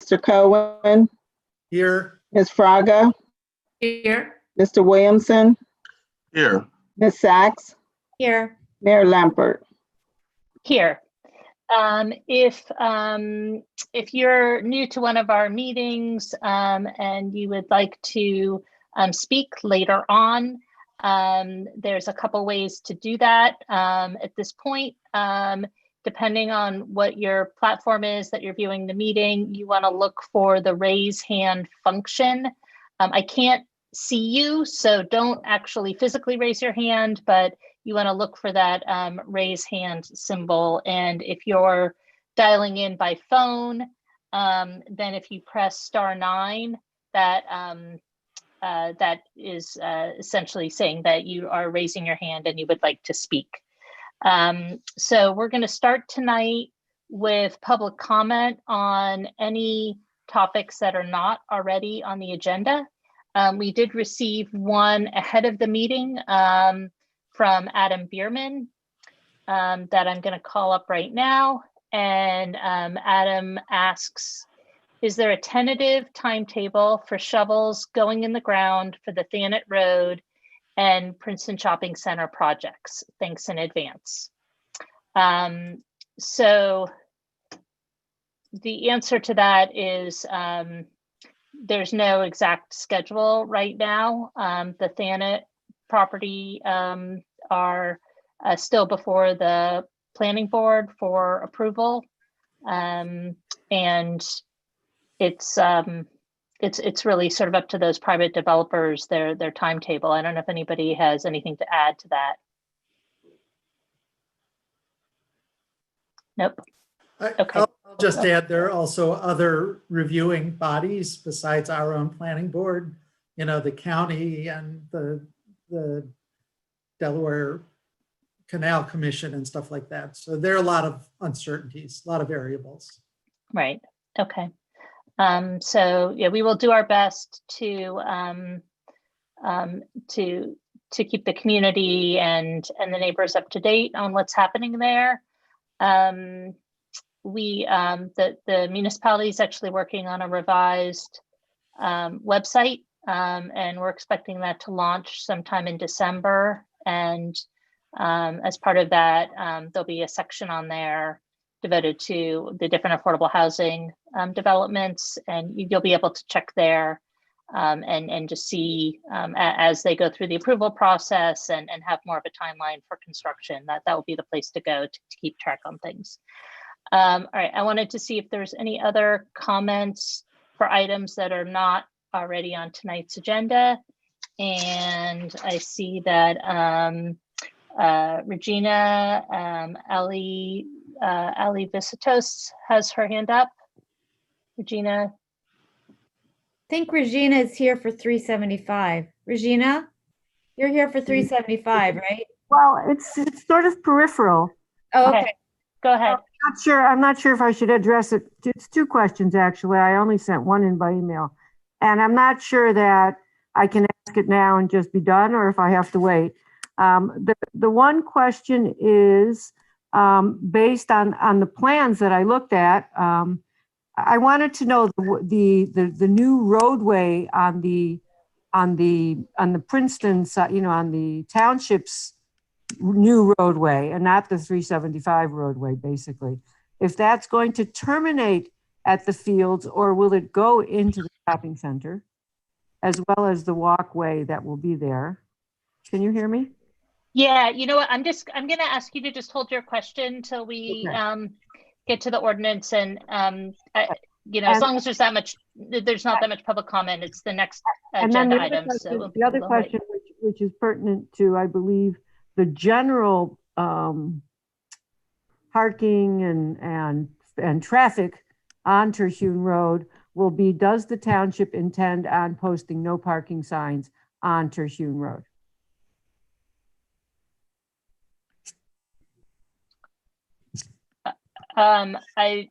Mr. Cohen, Here. Ms. Fraga, Here. Mr. Williamson, Here. Ms. Sachs, Here. Mayor Lampert. Here. If you're new to one of our meetings and you would like to speak later on, there's a couple ways to do that at this point. Depending on what your platform is that you're viewing the meeting, you want to look for the raise hand function. I can't see you, so don't actually physically raise your hand, but you want to look for that raise hand symbol. And if you're dialing in by phone, then if you press *9, that is essentially saying that you are raising your hand and you would like to speak. So we're going to start tonight with public comment on any topics that are not already on the agenda. We did receive one ahead of the meeting from Adam Bierman that I'm going to call up right now. And Adam asks, is there a tentative timetable for shovels going in the ground for the Thanet Road and Princeton Shopping Center projects? Thanks in advance. So the answer to that is there's no exact schedule right now. The Thanet property are still before the planning board for approval, and it's really sort of up to those private developers, their timetable. I don't know if anybody has anything to add to that. Nope. Okay. I'll just add, there are also other reviewing bodies besides our own planning board, the county and the Delaware Canal Commission and stuff like that. So there are a lot of uncertainties, a lot of variables. Right. Okay. So yeah, we will do our best to keep the community and the neighbors up to date on what's happening there. The municipality is actually working on a revised website, and we're expecting that to launch sometime in December. And as part of that, there'll be a section on there devoted to the different affordable housing developments, and you'll be able to check there and just see as they go through the approval process and have more of a timeline for construction. That will be the place to go to keep track on things. All right, I wanted to see if there's any other comments for items that are not already on tonight's agenda. And I see that Regina Ali Visitos has her hand up. Regina. I think Regina is here for 375. Regina, you're here for 375, right? Well, it's sort of peripheral. Oh, okay. Go ahead. I'm not sure if I should address it. It's two questions, actually. I only sent one in by email. And I'm not sure that I can ask it now and just be done, or if I have to wait. The one question is based on the plans that I looked at. I wanted to know the new roadway on the Princeton side, on the Township's new roadway, and not the 375 roadway, basically. If that's going to terminate at the fields, or will it go into the shopping center, as well as the walkway that will be there? Can you hear me? Yeah, you know what? I'm going to ask you to just hold your question till we get to the ordinance, and as long as there's not that much public comment, it's the next agenda item. So the other question, which is pertinent to, I believe, the general parking and traffic on Terchewn Road will be: does the township intend on posting no parking signs on Terchewn Road? I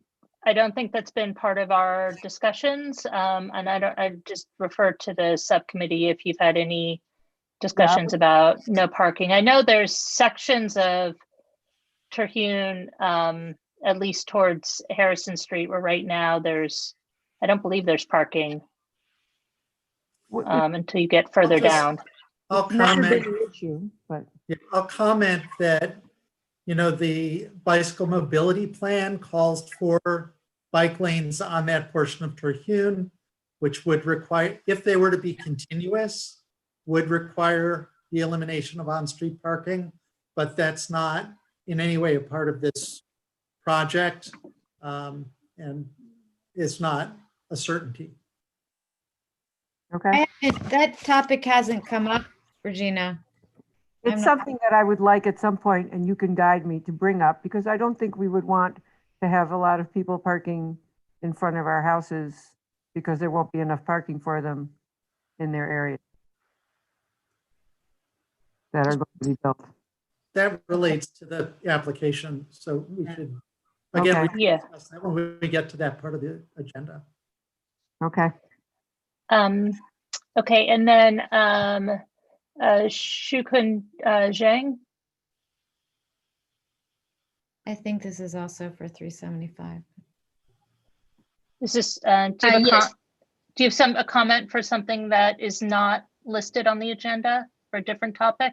don't think that's been part of our discussions, and I just refer to the subcommittee if you've had any discussions about no parking. I know there's sections of Trihune, at least towards Harrison Street, where right now there's, I don't believe there's parking What- until you get further just- down. I'll It's never been comment, an issue, but yeah, I'll comment that, the bicycle mobility plan calls for bike lanes on that portion of Terchewn, which would require, if they were to be continuous, would require the elimination of on-street parking, but that's not in any way a part of this project, and it's not a certainty. okay. That topic hasn't come up, Regina. I'm It's not- something that I would like at some point, and you can guide me to bring up, because I don't think we would want to have a lot of people parking in front of our houses because there won't be enough parking for them in their area that are going to be built. That relates to the application, so we should, again, we Okay. can Yeah. discuss that when we get to that part of the agenda. Okay. Okay, and then Shukun Zhang. I think this is also for 375. Is this, do you have a Yes. do you have a comment for something that is not listed on the agenda for a different topic?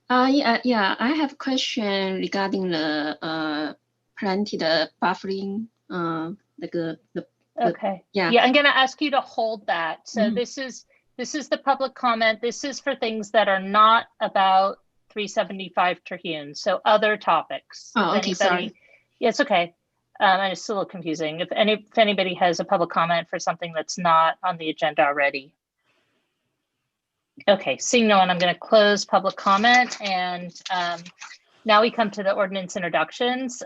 Yeah, I have a question regarding the planted buffering, like the, Okay. yeah. Yeah, I'm gonna ask you to hold that. So Mhm. this is the public comment. This is for things that are not about 375 Terhune, so other topics. Oh, If okay, sorry. Yeah, it's okay. And it's still a little confusing. If anybody has a public comment for something that's not on the agenda already. Okay, seeing no one, I'm going to close public comment, and now we come to the ordinance introductions.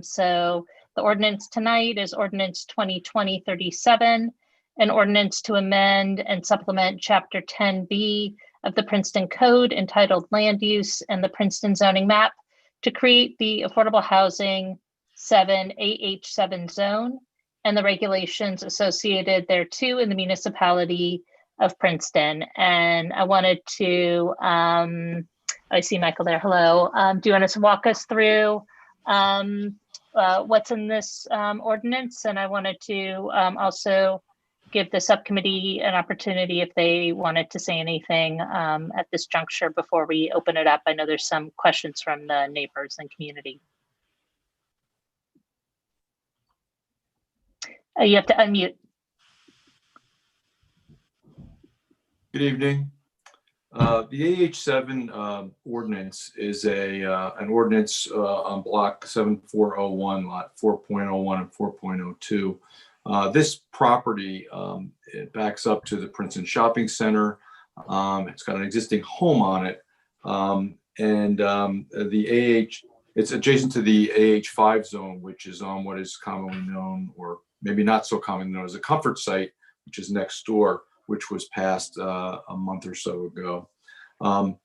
So the ordinance tonight is ordinance 2020-37, an ordinance to amend and supplement Chapter 10B of the Princeton Code entitled Land Use and the Princeton Zoning Map to create the Affordable Housing 7 AH7 zone and the regulations associated thereto in the municipality of Princeton. And I wanted to, I see Michael there, hello. Do you want to walk us through what's in this ordinance? And I wanted to also give the subcommittee an opportunity if they wanted to say anything at this juncture before we open it up. I know there's some questions from the neighbors and community. You have to unmute. Good evening. The AH7 ordinance is an ordinance on block 7401, lot 4.01 and 4.02. This property, it backs up to the Princeton Shopping Center. It's got an existing home on it. It's adjacent to the AH5 zone, which is on what is commonly known, or maybe not so commonly known, as a comfort site, which is next door, which was passed a month or so ago.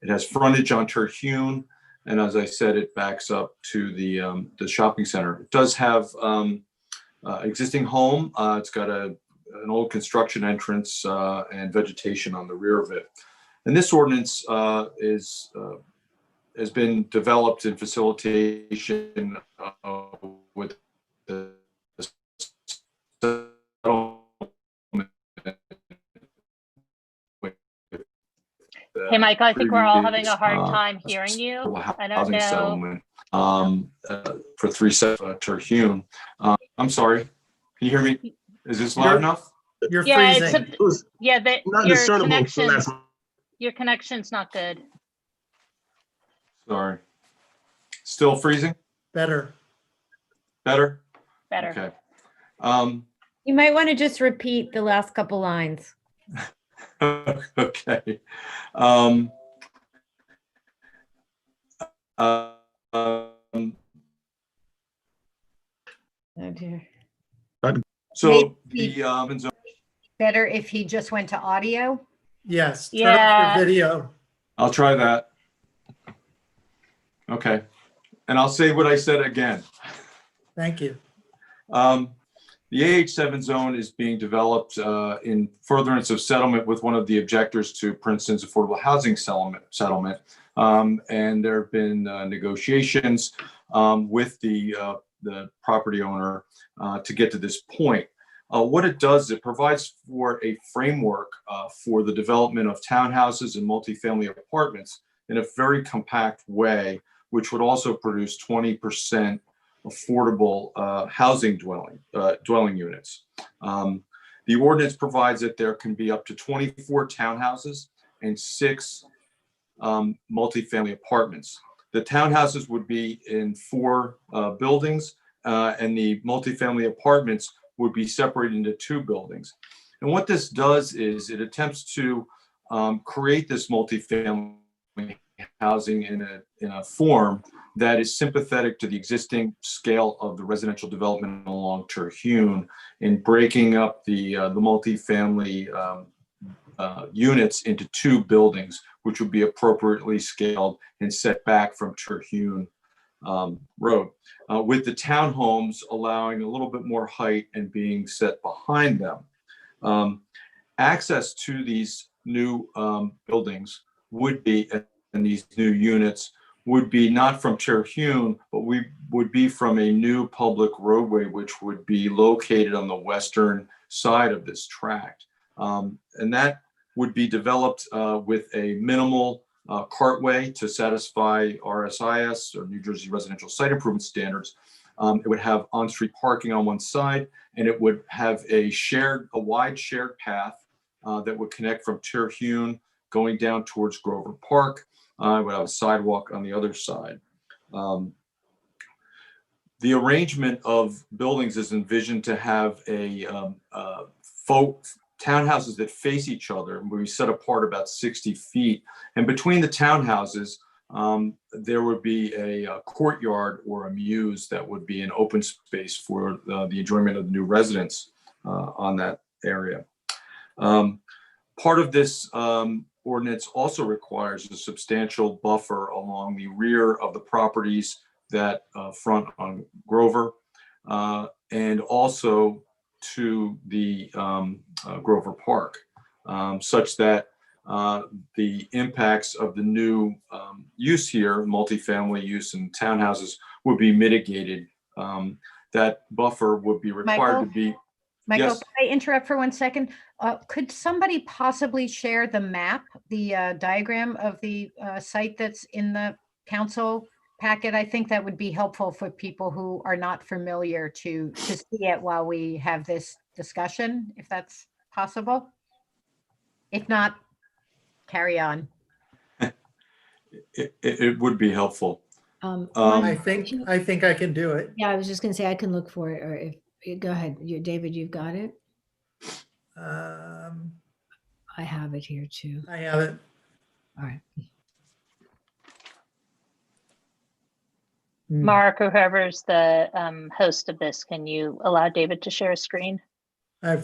It has frontage on Terchewn, and as I said, it backs up to the shopping center. It does have existing home. It's got an old construction entrance and vegetation on the rear of it. And this ordinance has been developed in facilitation with the Hey, Michael, I think we're all having a hard time hearing you. I don't housing know. settlement for 375 Terchewn. I'm sorry. Can you hear me? Is this loud enough? You're Yeah, freezing. It was Yeah, not your discernible connection, last. your connection's not good. Sorry. Still freezing? Better. Better? Better. Okay. You might want to just repeat the last couple lines. Okay. Oh dear. So Maybe- the Better if he just went to audio? Yes. Turn Yeah. off your video. I'll try that. Okay. And I'll say what I said again. Thank you. The AH7 zone is being developed in furtherance of settlement with one of the objectors to Princeton's affordable housing settlement. And there have been negotiations with the property owner to get to this point. What it does, it provides for a framework for the development of townhouses and multifamily apartments in a very compact way, which would also produce 20% affordable housing dwelling units. The ordinance provides that there can be up to 24 townhouses and 6 multifamily apartments. The townhouses would be in 4 buildings, and the multifamily apartments would be separated into 2 buildings. And what this does is it attempts to create this multifamily housing in a form that is sympathetic to the existing scale of the residential development along Terchewn, in breaking up the multifamily units into 2 buildings, which would be appropriately scaled and set back from Trihune Road, with the townhomes allowing a little bit more height and being set behind them. Access to these new buildings would be, and these new units would be not from Terchewn, but we would be from a new public roadway, which would be located on the western side of this tract. And that would be developed with a minimal cartway to satisfy RSIS, or New Jersey Residential Site Improvement Standards. It would have on-street parking on one side, and it would have a wide shared path that would connect from Terchewn going down towards Grover Park. It would have a sidewalk on the other side. The arrangement of buildings is envisioned to have townhouses that face each other, and we set apart about 60 feet. And between the townhouses, there would be a courtyard or a mews that would be an open space for the enjoyment of the new residents on that area. Part of this ordinance also requires a substantial buffer along the rear of the properties that front on Grover, and also to the Grover Park, such that the impacts of the new use here, multifamily use and townhouses, would be mitigated. That buffer would be required to be. Michael, Yes. can I interrupt for 1 second? Could somebody possibly share the map, the diagram of the site that's in the council packet? I think that would be helpful for people who are not familiar to see it while we have this discussion, if that's possible. If not, carry on. It would be helpful. I think I can do it. Yeah, I was just gonna say I can look for it, or if, go ahead, David, you've got it? I have it here too. I have it. All right. Mark, or whoever's the host of this, can you allow David to share a screen? I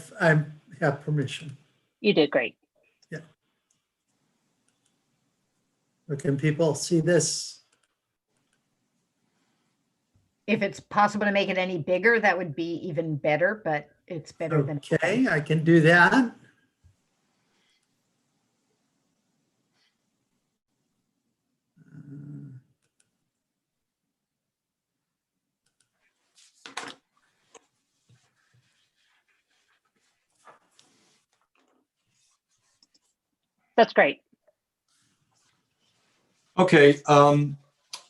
have permission. You did great. Yeah. But can people see this? If it's possible to make it any bigger, that would be even better, but it's better than. Okay, I can do that. That's great. Okay,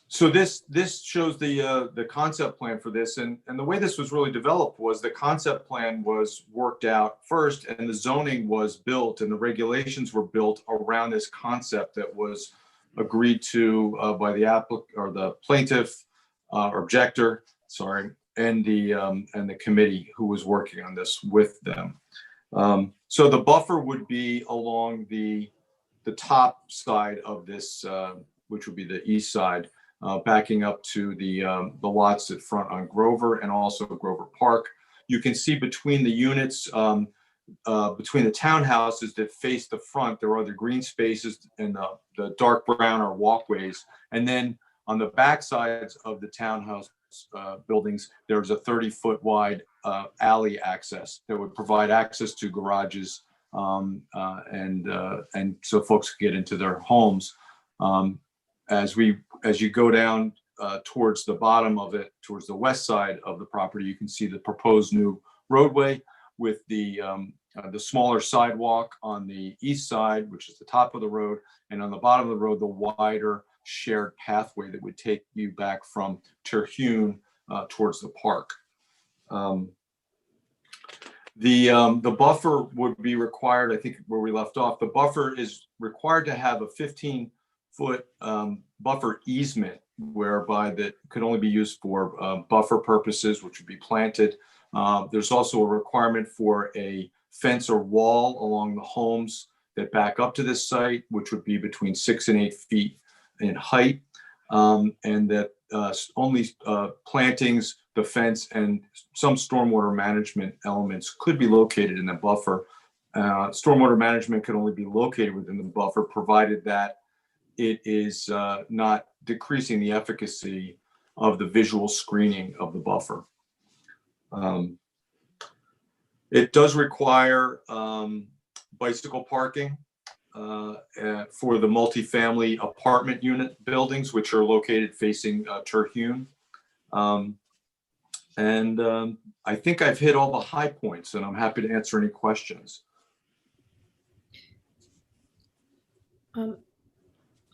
so this shows the concept plan for this, and the way this was really developed was the concept plan was worked out first, and the zoning was built, and the regulations were built around this concept that was agreed to by the plaintiff or objector, sorry, and the committee who was working on this with them. So the buffer would be along the top side of this, which would be the east side, backing up to the lots that front on Grover and also Grover Park. You can see between the units, between the townhouses that face the front, there are the green spaces and the dark brown are walkways. And then on the back sides of the townhouse buildings, there's a 30-foot wide alley access that would provide access to garages and so folks could get into their homes. As you go down towards the bottom of it, towards the west side of the property, you can see the proposed new roadway with the smaller sidewalk on the east side, which is the top of the road, and on the bottom of the road, the wider shared pathway that would take you back from Terchewn towards the park. The buffer would be required, I think where we left off, the buffer is required to have a 15-foot buffer easement, whereby that could only be used for buffer purposes, which would be planted. There's also a requirement for a fence or wall along the homes that back up to this site, which would be between 6 and 8 feet in height, and that only plantings, the fence, and some stormwater management elements could be located in the buffer. Stormwater management could only be located within the buffer, provided that it is not decreasing the efficacy of the visual screening of the buffer. It does require bicycle parking for the multifamily apartment unit buildings, which are located facing Terchewn. I think I've hit all the high points, and I'm happy to answer any questions.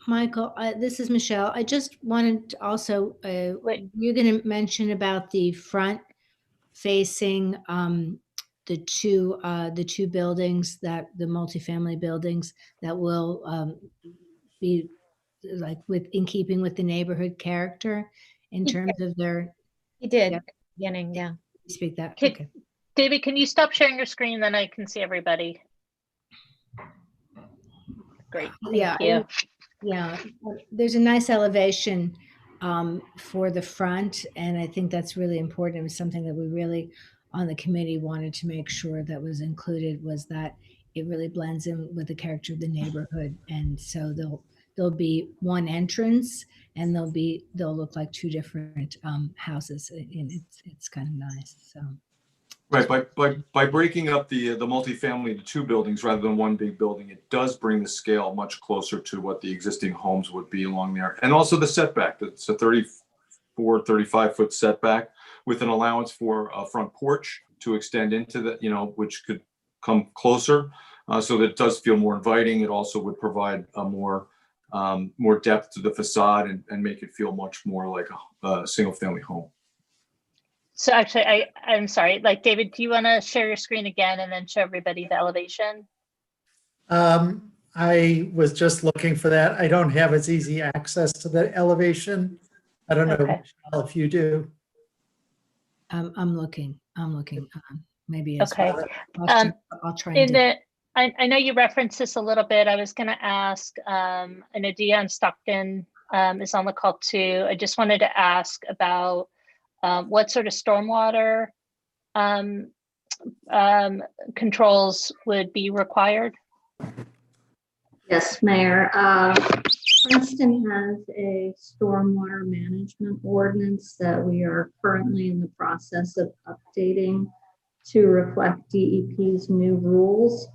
Michael, this is Michelle. I just wanted to also, you're going to mention about the front facing the two buildings, that the multifamily buildings that will be like in keeping with the neighborhood character in terms of their. He did. Yeah. Beginning, yeah. Speak that. Okay. Okay. David, can you stop sharing your screen? Then I can see everybody. Great. Thank you. Yeah, there's a nice elevation for the front, and I think that's really important. It was something that we really on the committee wanted to make sure that was included, was that it really blends in with the character of the neighborhood. And so there'll be one entrance, and they'll look like two different houses, and it's kind of nice. So. Right, by breaking up the multifamily into two buildings rather than one big building, it does bring the scale much closer to what the existing homes would be along there. And also the setback, it's a 34, 35-foot setback with an allowance for a front porch to extend into the, which could come closer, so that it does feel more inviting. It also would provide a more depth to the facade and make it feel much more like a single-family home. So actually, I'm sorry, like David, do you want to share your screen again and then show everybody the elevation? I was just looking for that. I don't have as easy access to the elevation. I don't know, Michelle, if you do. I'm looking. Maybe. Okay. I'll try. And I know you referenced this a little bit. I was going to ask, I know Dion Stockton is on the call too. I just wanted to ask about what sort of stormwater controls would be required? Yes, Mayor. Princeton has a stormwater management ordinance that we are currently in the process of updating to reflect DEP's new rules.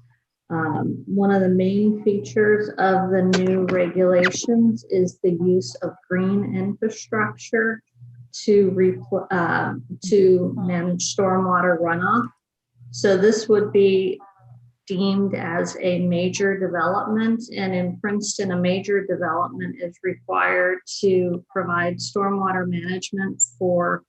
One of the main features of the new regulations is the use of green infrastructure to manage stormwater runoff. So this would be deemed as a major development, and in Princeton, a major development is required to provide stormwater management for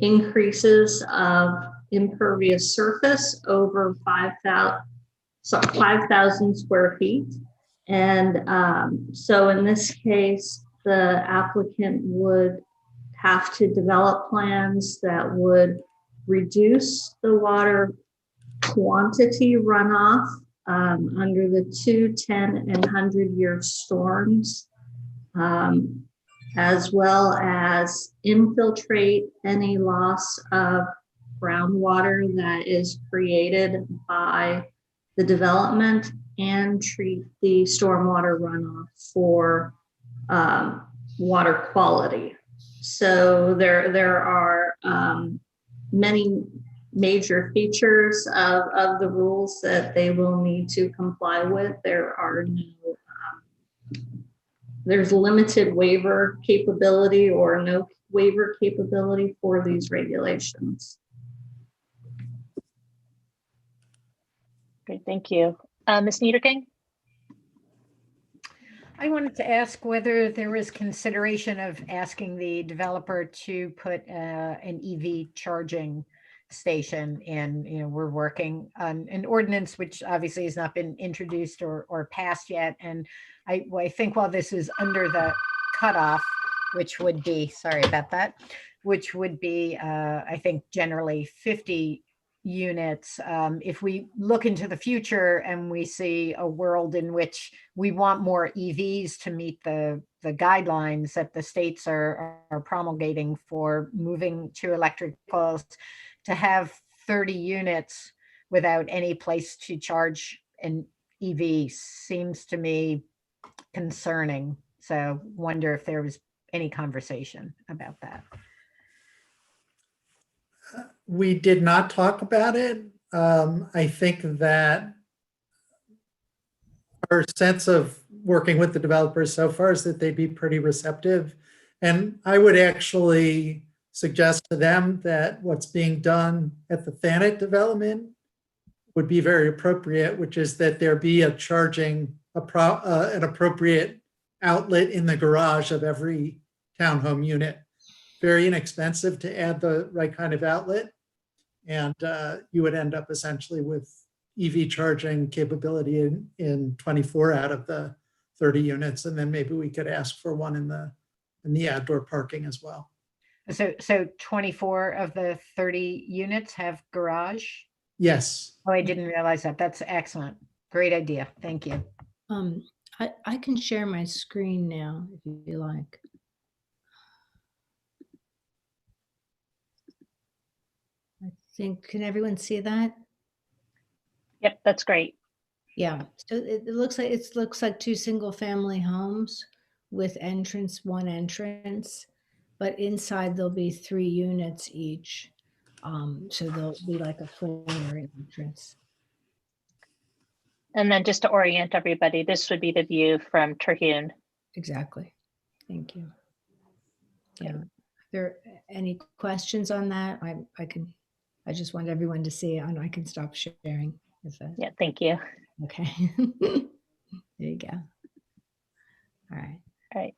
increases of impervious surface over 5,000 square feet. And so in this case, the applicant would have to develop plans that would reduce the water quantity runoff under the 2, 10, and 100-year storms, as well as infiltrate any loss of groundwater that is created by the development, and treat the stormwater runoff for water quality. So there are many major features of the rules that they will need to comply with. There's limited waiver capability or no waiver capability for these regulations. Okay, thank you. Ms. Niederking? I wanted to ask whether there was consideration of asking the developer to put an EV charging station in. We're working on an ordinance which obviously has not been introduced or passed yet. And I think while this is under the cutoff, which would be, sorry about that, which would be, I think generally 50 units. If we look into the future and we see a world in which we want more EVs to meet the guidelines that the states are promulgating for moving to electric vehicles, to have 30 units without any place to charge an EV seems to me concerning. So wonder if there was any conversation about that. We did not talk about it. I think that our sense of working with the developers so far is that they'd be pretty receptive. And I would actually suggest to them that what's being done at the Thanet development would be very appropriate, which is that there be a charging, an appropriate outlet in the garage of every townhome unit. Very inexpensive to add the right kind of outlet. And you would end up essentially with EV charging capability in 24 out of the 30 units. And then maybe we could ask for one in the outdoor parking as well. So 24 of the 30 units have garage? Yes. Oh, I didn't realize that. That's excellent. Great idea. Thank you. I can share my screen now if you like. I think, can everyone see that? Yep, that's great. Yeah, so it looks like two single family homes with one entrance, but inside there'll be 3 units each. So there'll be like a 4-area entrance. And then just to orient everybody, this would be the view from Terchewn. Exactly. Thank you. Yeah. Are there any questions on that? I just want everyone to see it, and I can stop sharing. Yeah, thank you. Okay. There you go. All right. All right.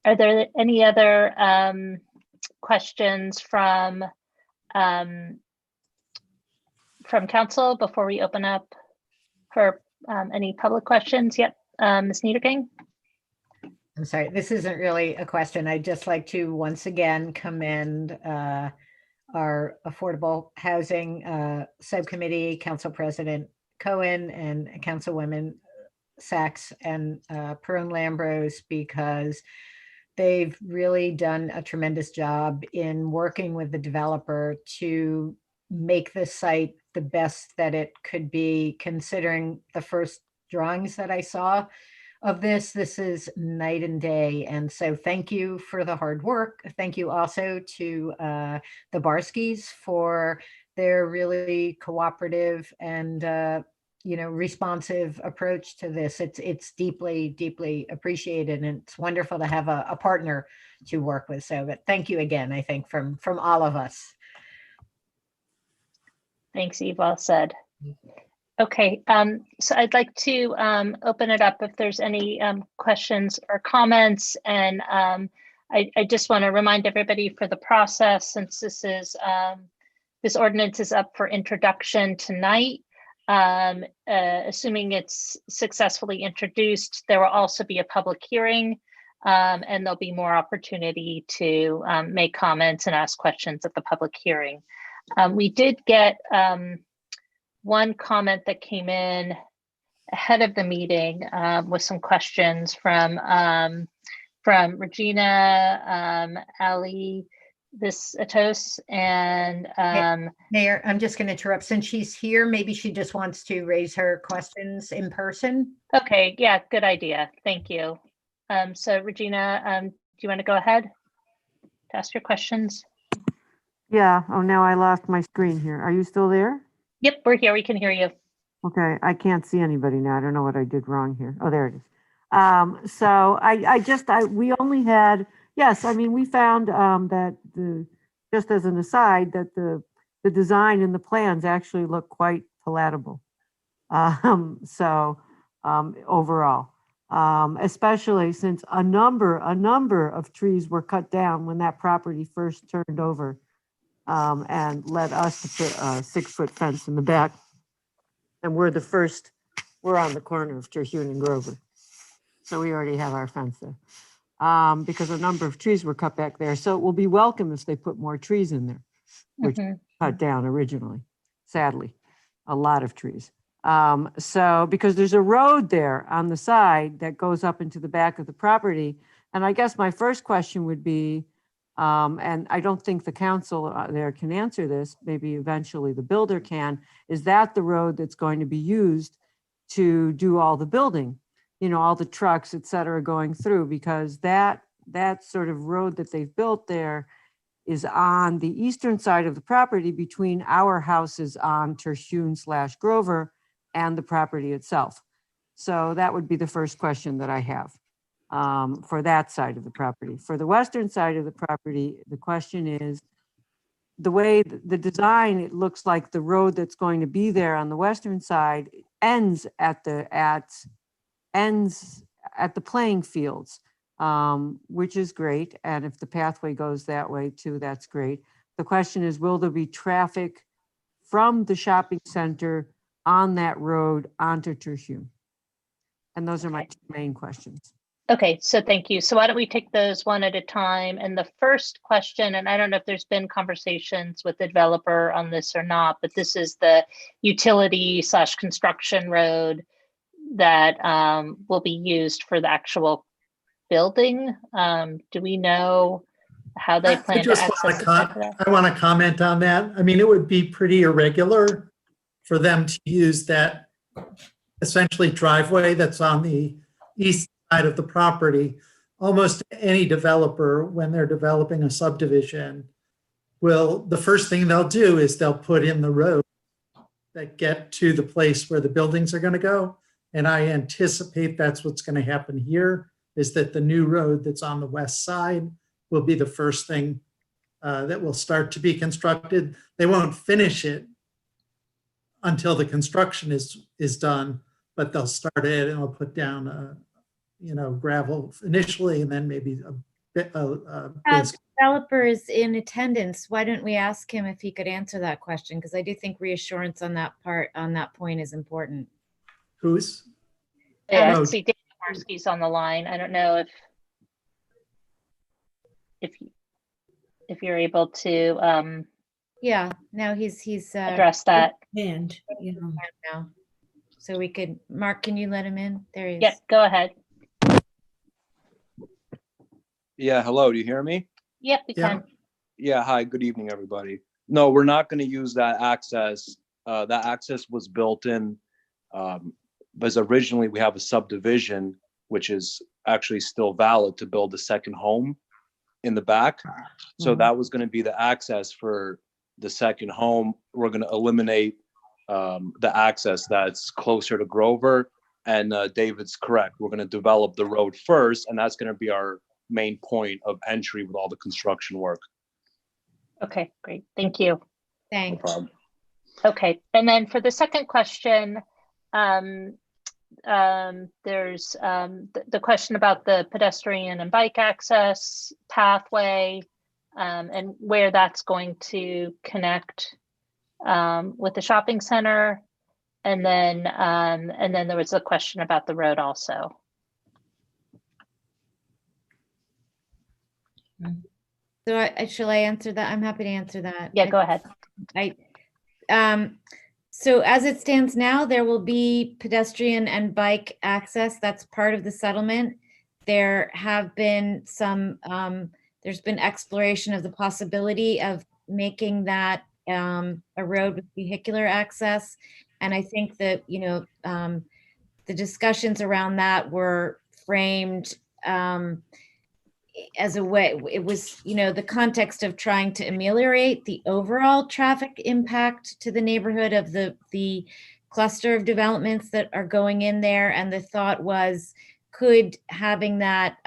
Are there any other questions from council before we open up for any public questions? Yep, Ms. Niederking? I'm sorry, this isn't really a question. I'd just like to once again commend our affordable housing subcommittee, Council President Cohen and Councilwomen Sachs and Perrin-Lambros, because they've really done a tremendous job in working with the developer to make the site the best that it could be, considering the first drawings that I saw of this. This is night and day. And so thank you for the hard work. Thank you also to the Barskys for their really cooperative and responsive approach to this. It's deeply, deeply appreciated, and it's wonderful to have a partner to work with. So, but thank you again, I think, from all of us. Thanks, Eve. Well said. Okay, so I'd like to open it up if there's any questions or comments. And I just want to remind everybody for the process, since this ordinance is up for introduction tonight. Assuming it's successfully introduced, there will also be a public hearing, and there'll be more opportunity to make comments and ask questions at the public hearing. We did get one comment that came in ahead of the meeting with some questions from Regina Ali Atos, and Mayor, I'm just going to interrupt. Since she's here, maybe she just wants to raise her questions in person. Okay, yeah, good idea. Thank you. So Regina, do you want to go ahead to ask your questions? Yeah. Oh, now I lost my screen here. Are you still there? Yep, we're here. We can hear you. Okay. I can't see anybody now. I don't know what I did wrong here. Oh, there it is. So we only had, yes, I mean, we found that just as an aside, that the design and the plans actually look quite palatable. Overall, especially since a number of trees were cut down when that property first turned over, and led us to put a 6-foot fence in the back. And we're on the corner of Terchewn and Grover. So we already have our fence there. Because a number of trees were cut back there. So it will be welcome if they put more trees in there, which cut down originally, sadly, a lot of trees. So because there's a road there on the side that goes up into the back of the property. And I guess my first question would be, and I don't think the council there can answer this, maybe eventually the builder can, is that the road that's going to be used to do all the building? You know, all the trucks, et cetera, going through, because that sort of road that they've built there is on the eastern side of the property between our houses on Terchewn/Grover and the property itself. So that would be the first question that I have for that side of the property. For the western side of the property, the question is, the way the design, it looks like the road that's going to be there on the western side ends at the playing fields, which is great. And if the pathway goes that way too, that's great. The question is, will there be traffic from the shopping center on that road onto Terchewn? And those are my two main questions. Okay, so thank you. So why don't we take those one at a time? And the first question, and I don't know if there's been conversations with the developer on this or not, but this is the utility/construction road that will be used for the actual building. Do we know how they plan to access it? I want to comment on that. I mean, it would be pretty irregular for them to use that essentially driveway that's on the east side of the property. Almost any developer, when they're developing a subdivision, the first thing they'll do is they'll put in the road that get to the place where the buildings are going to go. And I anticipate that's what's going to happen here, is that the new road that's on the west side will be the first thing that will start to be constructed. They won't finish it until the construction is done, but they'll start it and they'll put down gravel initially, and then maybe a bit. As developer is in attendance, why don't we ask him if he could answer that question? Because I do think reassurance on that point is important. Who's? Yeah, I see Dave Marsky's on the line. I don't know if you're able to yeah, no, he's address that. And, now. So we could, Mark, can you let him in? There he is. Yep, go ahead. Yeah, hello, do you hear me? Yep, we can. Yeah, hi, good evening, everybody. No, we're not going to use that access. That access was built in, because originally we have a subdivision, which is actually still valid to build a second home in the back. So that was going to be the access for the second home. We're going to eliminate the access that's closer to Grover. And David's correct. We're going to develop the road first, and that's going to be our main point of entry with all the construction work. Okay, great. Thank you. Thanks. No problem. Okay, and then for the second question, there's the question about the pedestrian and bike access pathway and where that's going to connect with the shopping center. And then there was a question about the road also. So shall I answer that? I'm happy to answer that. Yeah, go ahead. So as it stands now, there will be pedestrian and bike access. That's part of the settlement. There have been there's been exploration of the possibility of making that a road with vehicular access. And I think that, the discussions around that were framed as a way, it was, the context of trying to ameliorate the overall traffic impact to the neighborhood of the cluster of developments that are going in there. And the thought was, could having that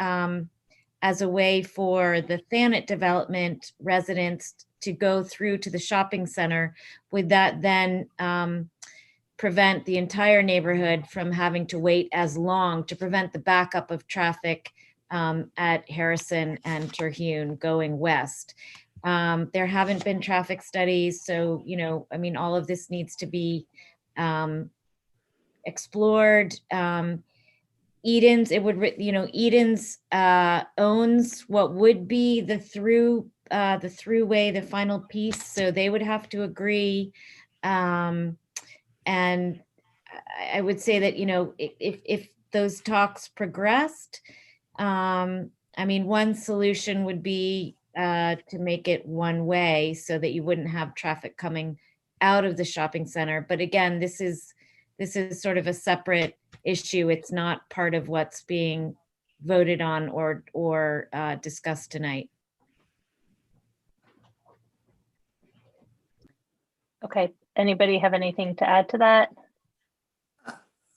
as a way for the Thanet development residents to go through to the shopping center, would that then prevent the entire neighborhood from having to wait as long, to prevent the backup of traffic at Harrison and Terchewn going west. There haven't been traffic studies, so, you know, I mean, all of this needs to be explored. Edens, Edens owns what would be the throughway, the final piece, so they would have to agree. And I would say that, you know, if those talks progressed, I mean, one solution would be to make it one way so that you wouldn't have traffic coming out of the shopping center. But again, this is sort of a separate issue. It's not part of what's being voted on or discussed tonight. Okay, anybody have anything to add to that?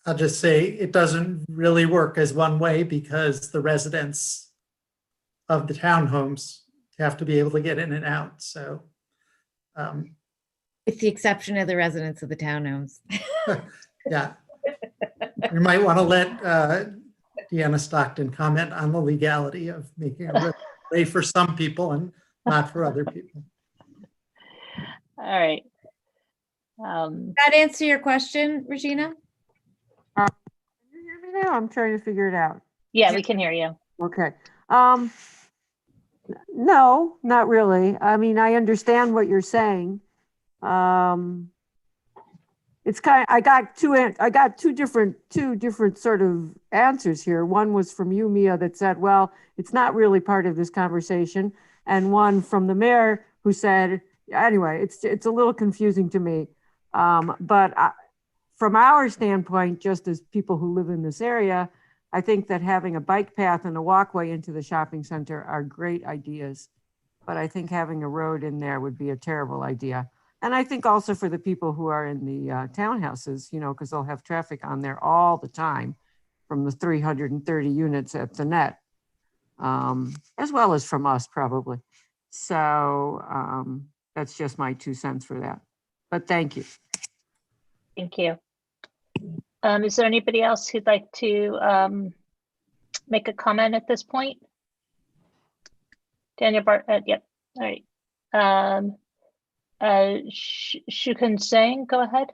I'll just say it doesn't really work as one way because the residents of the townhomes have to be able to get in and out, so. With the exception of the residents of the townhomes. Yeah. We might want to let Deanna Stockton comment on the legality of making a way for some people and not for other people. All right. Did that answer your question, Regina? Can you hear me now? I'm trying to figure it out. Yeah, we can hear you. Okay. No, not really. I mean, I understand what you're saying. It's kind of, I got two different sort of answers here. One was from you, Mia, that said, well, it's not really part of this conversation. And one from the mayor who said, anyway, it's a little confusing to me. But from our standpoint, just as people who live in this area, I think that having a bike path and a walkway into the shopping center are great ideas. But I think having a road in there would be a terrible idea. And I think also for the people who are in the townhouses, you know, because they'll have traffic on there all the time from the 330 units at the net, as well as from us probably. So that's just my 2 cents for that. But thank you. Thank you. Is there anybody else who'd like to make a comment at this point? Daniel Bartlett, yep. All right. Shukun Singh, go ahead.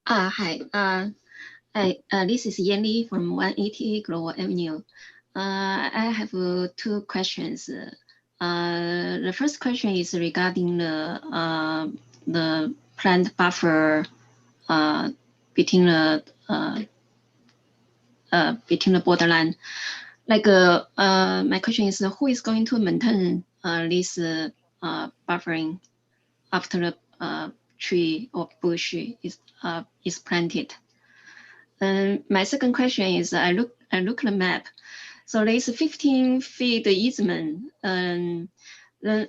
Hi. This is Yan Li from 180 Global Avenue. I have 2 questions. The first question is regarding the planned buffer between the borderline. Like my question is, who is going to maintain this buffering after the tree or bush is planted? My second question is, I look at the map. So there is a 15 feet easement, and the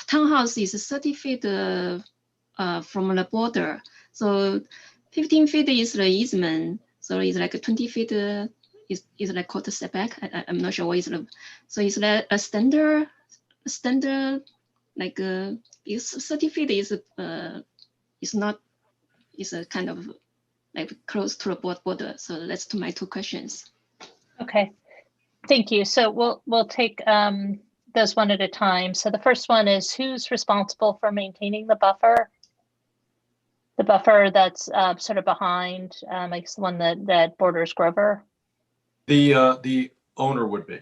townhouse is 30 feet from the border. So 15 feet is the easement. So it's like 20 feet is like called a setback. I'm not sure what is the. So is that a standard like is 30 feet is not, is a kind of like close to the border. So that's to my 2 questions. Okay, thank you. So we'll take those one at a time. So the first one is, who's responsible for maintaining the buffer? The buffer that's sort of behind, I guess the one that borders Grover. The owner would be.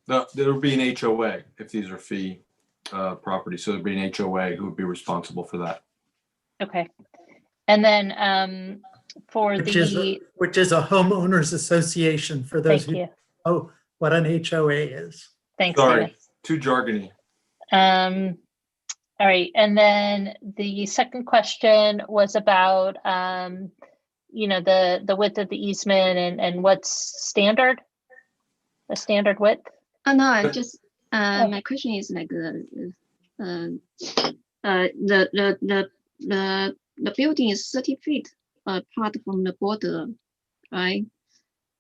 There would be an HOA if these are fee properties. So there'd be an HOA who would be responsible for that. Okay. And then for which is a homeowners association for those thank who you. know what an HOA is. Thanks, Sorry, David. too jargony. All right, and then the second question was about you know, the width of the easement and what's standard, the standard width. Oh no, I just my question is like the building is 30 feet apart from the border, right?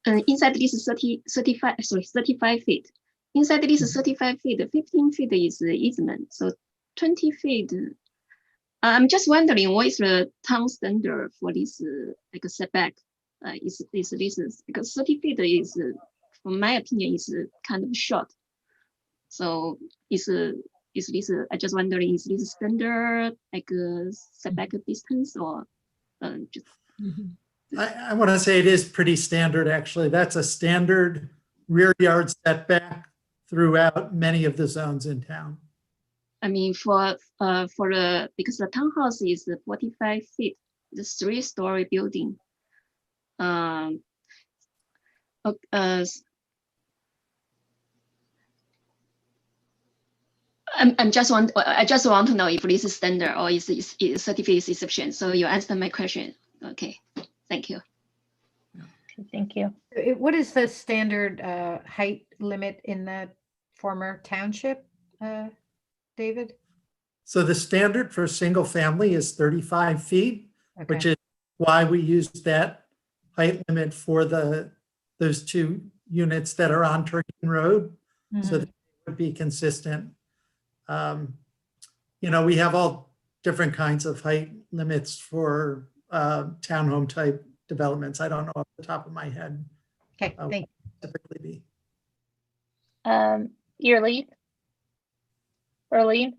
And inside this is 35 feet. inside this 35 feet, 15 feet is the easement. So 20 feet. I'm just wondering what is the town standard for this like a setback? Is this because 30 feet is, from my opinion, is kind of short. So is this? I just wondering, is this standard like a setback distance or just? I want to say it is pretty standard, actually. That's a standard rear yard setback throughout many of the zones in town. I mean, for the, because the townhouse is 45 feet, the 3-story building. I just want to know if this is standard or is 30 feet is exception. So you answered my question. Okay, thank you. Okay, thank you. What is the standard height limit in the former township, David? So the standard for single family is 35 feet, which Okay. is why we use that height limit for those 2 units that are on Terchewn Road, so Mhm. that it would be consistent. You know, we have all different kinds of height limits for townhome type developments. I don't know off the top of my head. Okay, thank you. Typically be. Your lead, Earlene.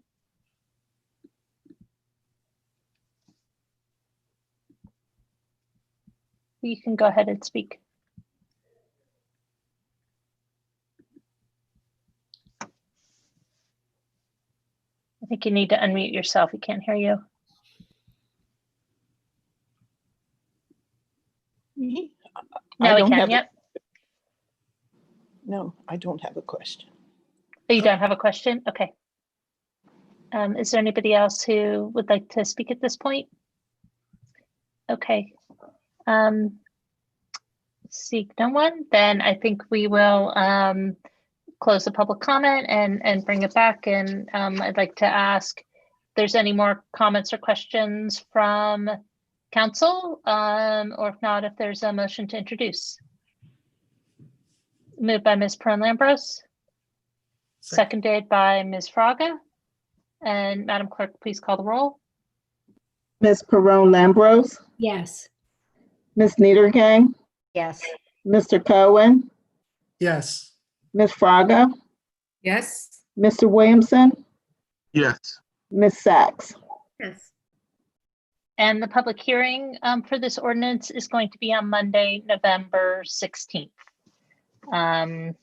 You can go ahead and speak. I think you need to unmute yourself. We can't hear you. Me? Now I we don't can, have a- yep. No, I don't have a question. Oh, you don't have a question? Okay. Is there anybody else who would like to speak at this point? Okay. Seek no one, then I think we will close the public comment and bring it back. And I'd like to ask if there's any more comments or questions from council, or if not, if there's a motion to introduce. Moved by Ms. Perrin-Lambros, seconded by Ms. Fraga. And Madam Clerk, please call the roll. Ms. Perron-Lambros, Yes. Ms. Niedergang, Yes. Mr. Cohen, Yes. Ms. Fraga, Yes. Mr. Williamson, Yes. Ms. Sachs. Yes. And the public hearing for this ordinance is going to be on Monday, November 16th. And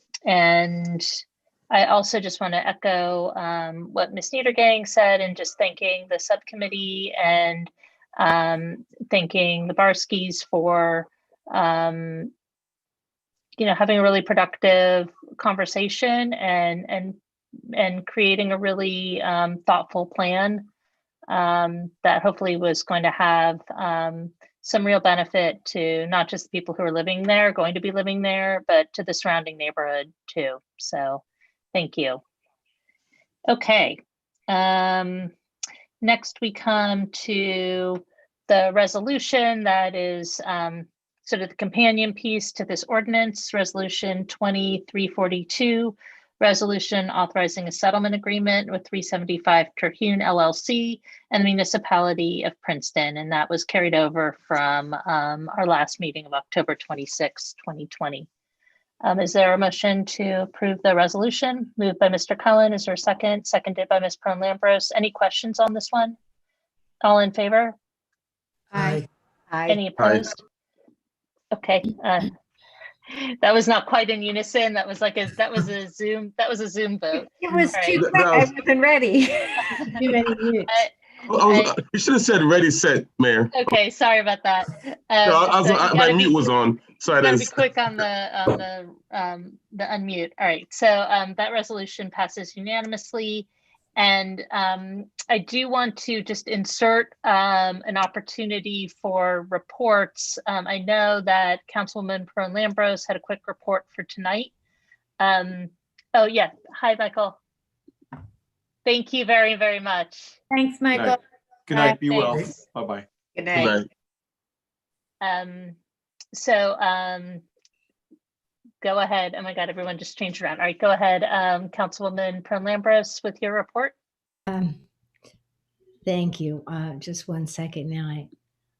I also just want to echo what Ms. Niedergang said, and just thanking the subcommittee and thanking the Barskis for you know, having a really productive conversation and creating a really thoughtful plan that hopefully was going to have some real benefit to not just the people who are living there, going to be living there, but to the surrounding neighborhood too. So thank you. Okay. Next we come to the resolution that is sort of the companion piece to this ordinance, Resolution 2342, resolution authorizing a settlement agreement with 375 Terchewn LLC and the Municipality of Princeton. And that was carried over from our last meeting of October 26, 2020. Is there a motion to approve the resolution? Moved by Mr. Cullen. Is there a second? Seconded by Ms. Perrin-Lambros. Any questions on this one? All in favor? Aye. Any opposed? Okay. That was not quite in unison. That was like a Zoom vote. It was All too right. quick. I wasn't ready. Too many mutes. You should have said ready, set, Mayor. Okay, sorry about that. No, So you my gotta mute be- was on. Sorry, Gotta be quick on the unmute. All right, so that resolution passes unanimously. And I do want to just insert an opportunity for reports. I know that Councilwoman Perrin-Lambros had a quick report for tonight. Oh yeah, hi, Michael. Thank you very, very much. Thanks, Michael. Good night. Be well. Thanks. Bye-bye. Good Good night. night. So go ahead. Oh my God, everyone just changed around. All right, go ahead, Councilwoman Lambros with your report. Thank you. Just one second now.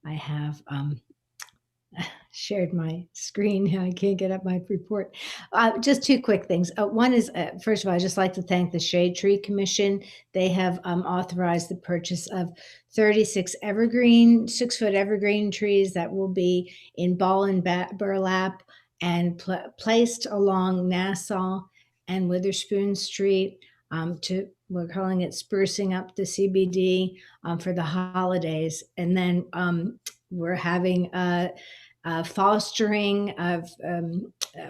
I have shared my screen. Now I can't get up my report. Just two quick things. One is, first of all, I'd just like to thank the Shade Tree Commission. They have authorized the purchase of 36 evergreen, 6-foot evergreen trees that will be in ball and burlap and placed along Nassau and Witherspoon Street we're calling it sprucing up the CBD for the holidays. And then we're having fostering of,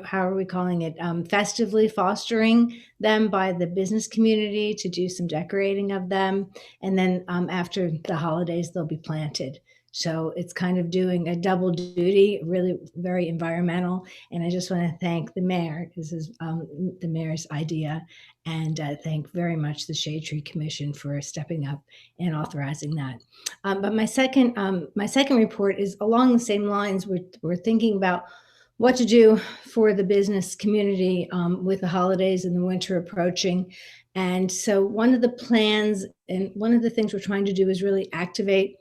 how are we calling it? Festively fostering them by the business community to do some decorating of them. And then after the holidays, they'll be planted. So it's kind of doing a double duty, really very environmental. And I just want to thank the mayor. This is the mayor's idea. And thank very much the Shade Tree Commission for stepping up and authorizing that. But my second report is along the same lines. We're thinking about what to do for the business community with the holidays and the winter approaching. And so one of the plans and one of the things we're trying to do is really activate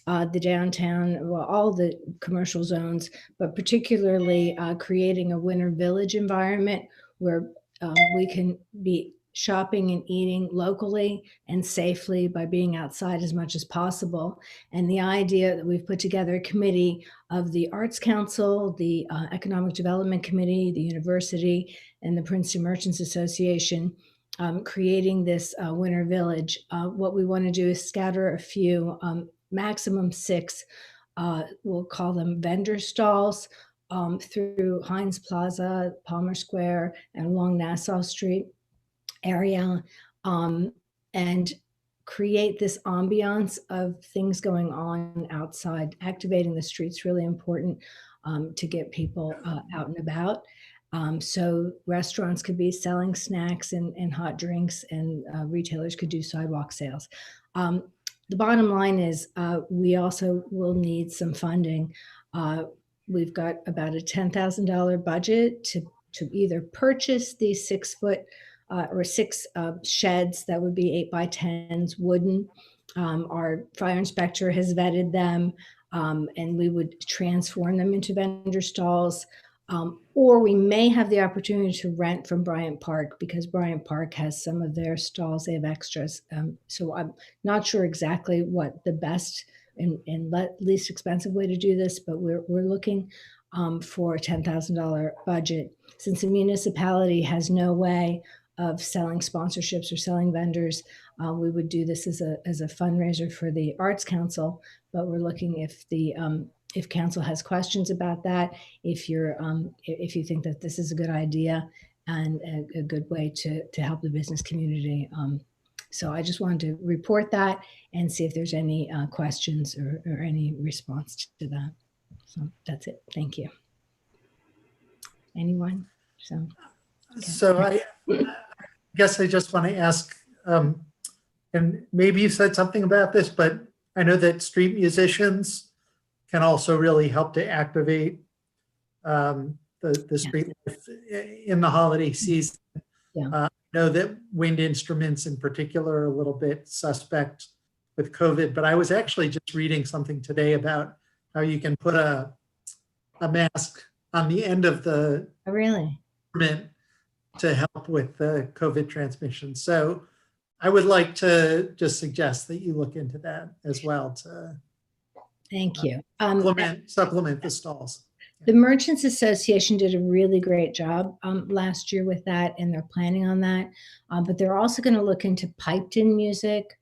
the downtown, well, all the commercial zones, but particularly creating a winter village environment where we can be shopping and eating locally and safely by being outside as much as possible. And the idea that we've put together a committee of the Arts Council, the Economic Development Committee, the university, and the Princeton Merchants Association, creating this winter village. What we want to do is scatter a few, maximum 6, we'll call them vendor stalls, through Heinz Plaza, Palmer Square, and along Nassau Street area, and create this ambiance of things going on outside. Activating the streets really important to get people out and about. So restaurants could be selling snacks and hot drinks, and retailers could do sidewalk sales. The bottom line is we also will need some funding. We've got about a $10,000 budget to either purchase these 6-foot or 6 sheds that would be 8 by 10s, wooden. Our fire inspector has vetted them, and we would transform them into vendor stalls. Or we may have the opportunity to rent from Bryant Park, because Bryant Park has some of their stalls, they have extras. So I'm not sure exactly what the best and least expensive way to do this, but we're looking for a $10,000 budget. Since the municipality has no way of selling sponsorships or selling vendors, we would do this as a fundraiser for the Arts Council, but we're looking if council has questions about that, if you think that this is a good idea and a good way to help the business community. So I just wanted to report that and see if there's any questions or any response to that. So that's it. Thank you. Anyone? Okay. So I guess I just want to ask, and maybe you said something about this, but I know that street musicians can also really help to activate the street life in the holiday season. Yeah. I know that wind instruments in particular are a little bit suspect with COVID, but I was actually just reading something today about how you can put a mask on the end of the instrument to help with the COVID transmission. So I would like to just suggest that you look into that as well to Thank you. Supplement the stalls. The Merchants Association did a really great job last year with that, and they're planning on that. But they're also going to look into piped-in music,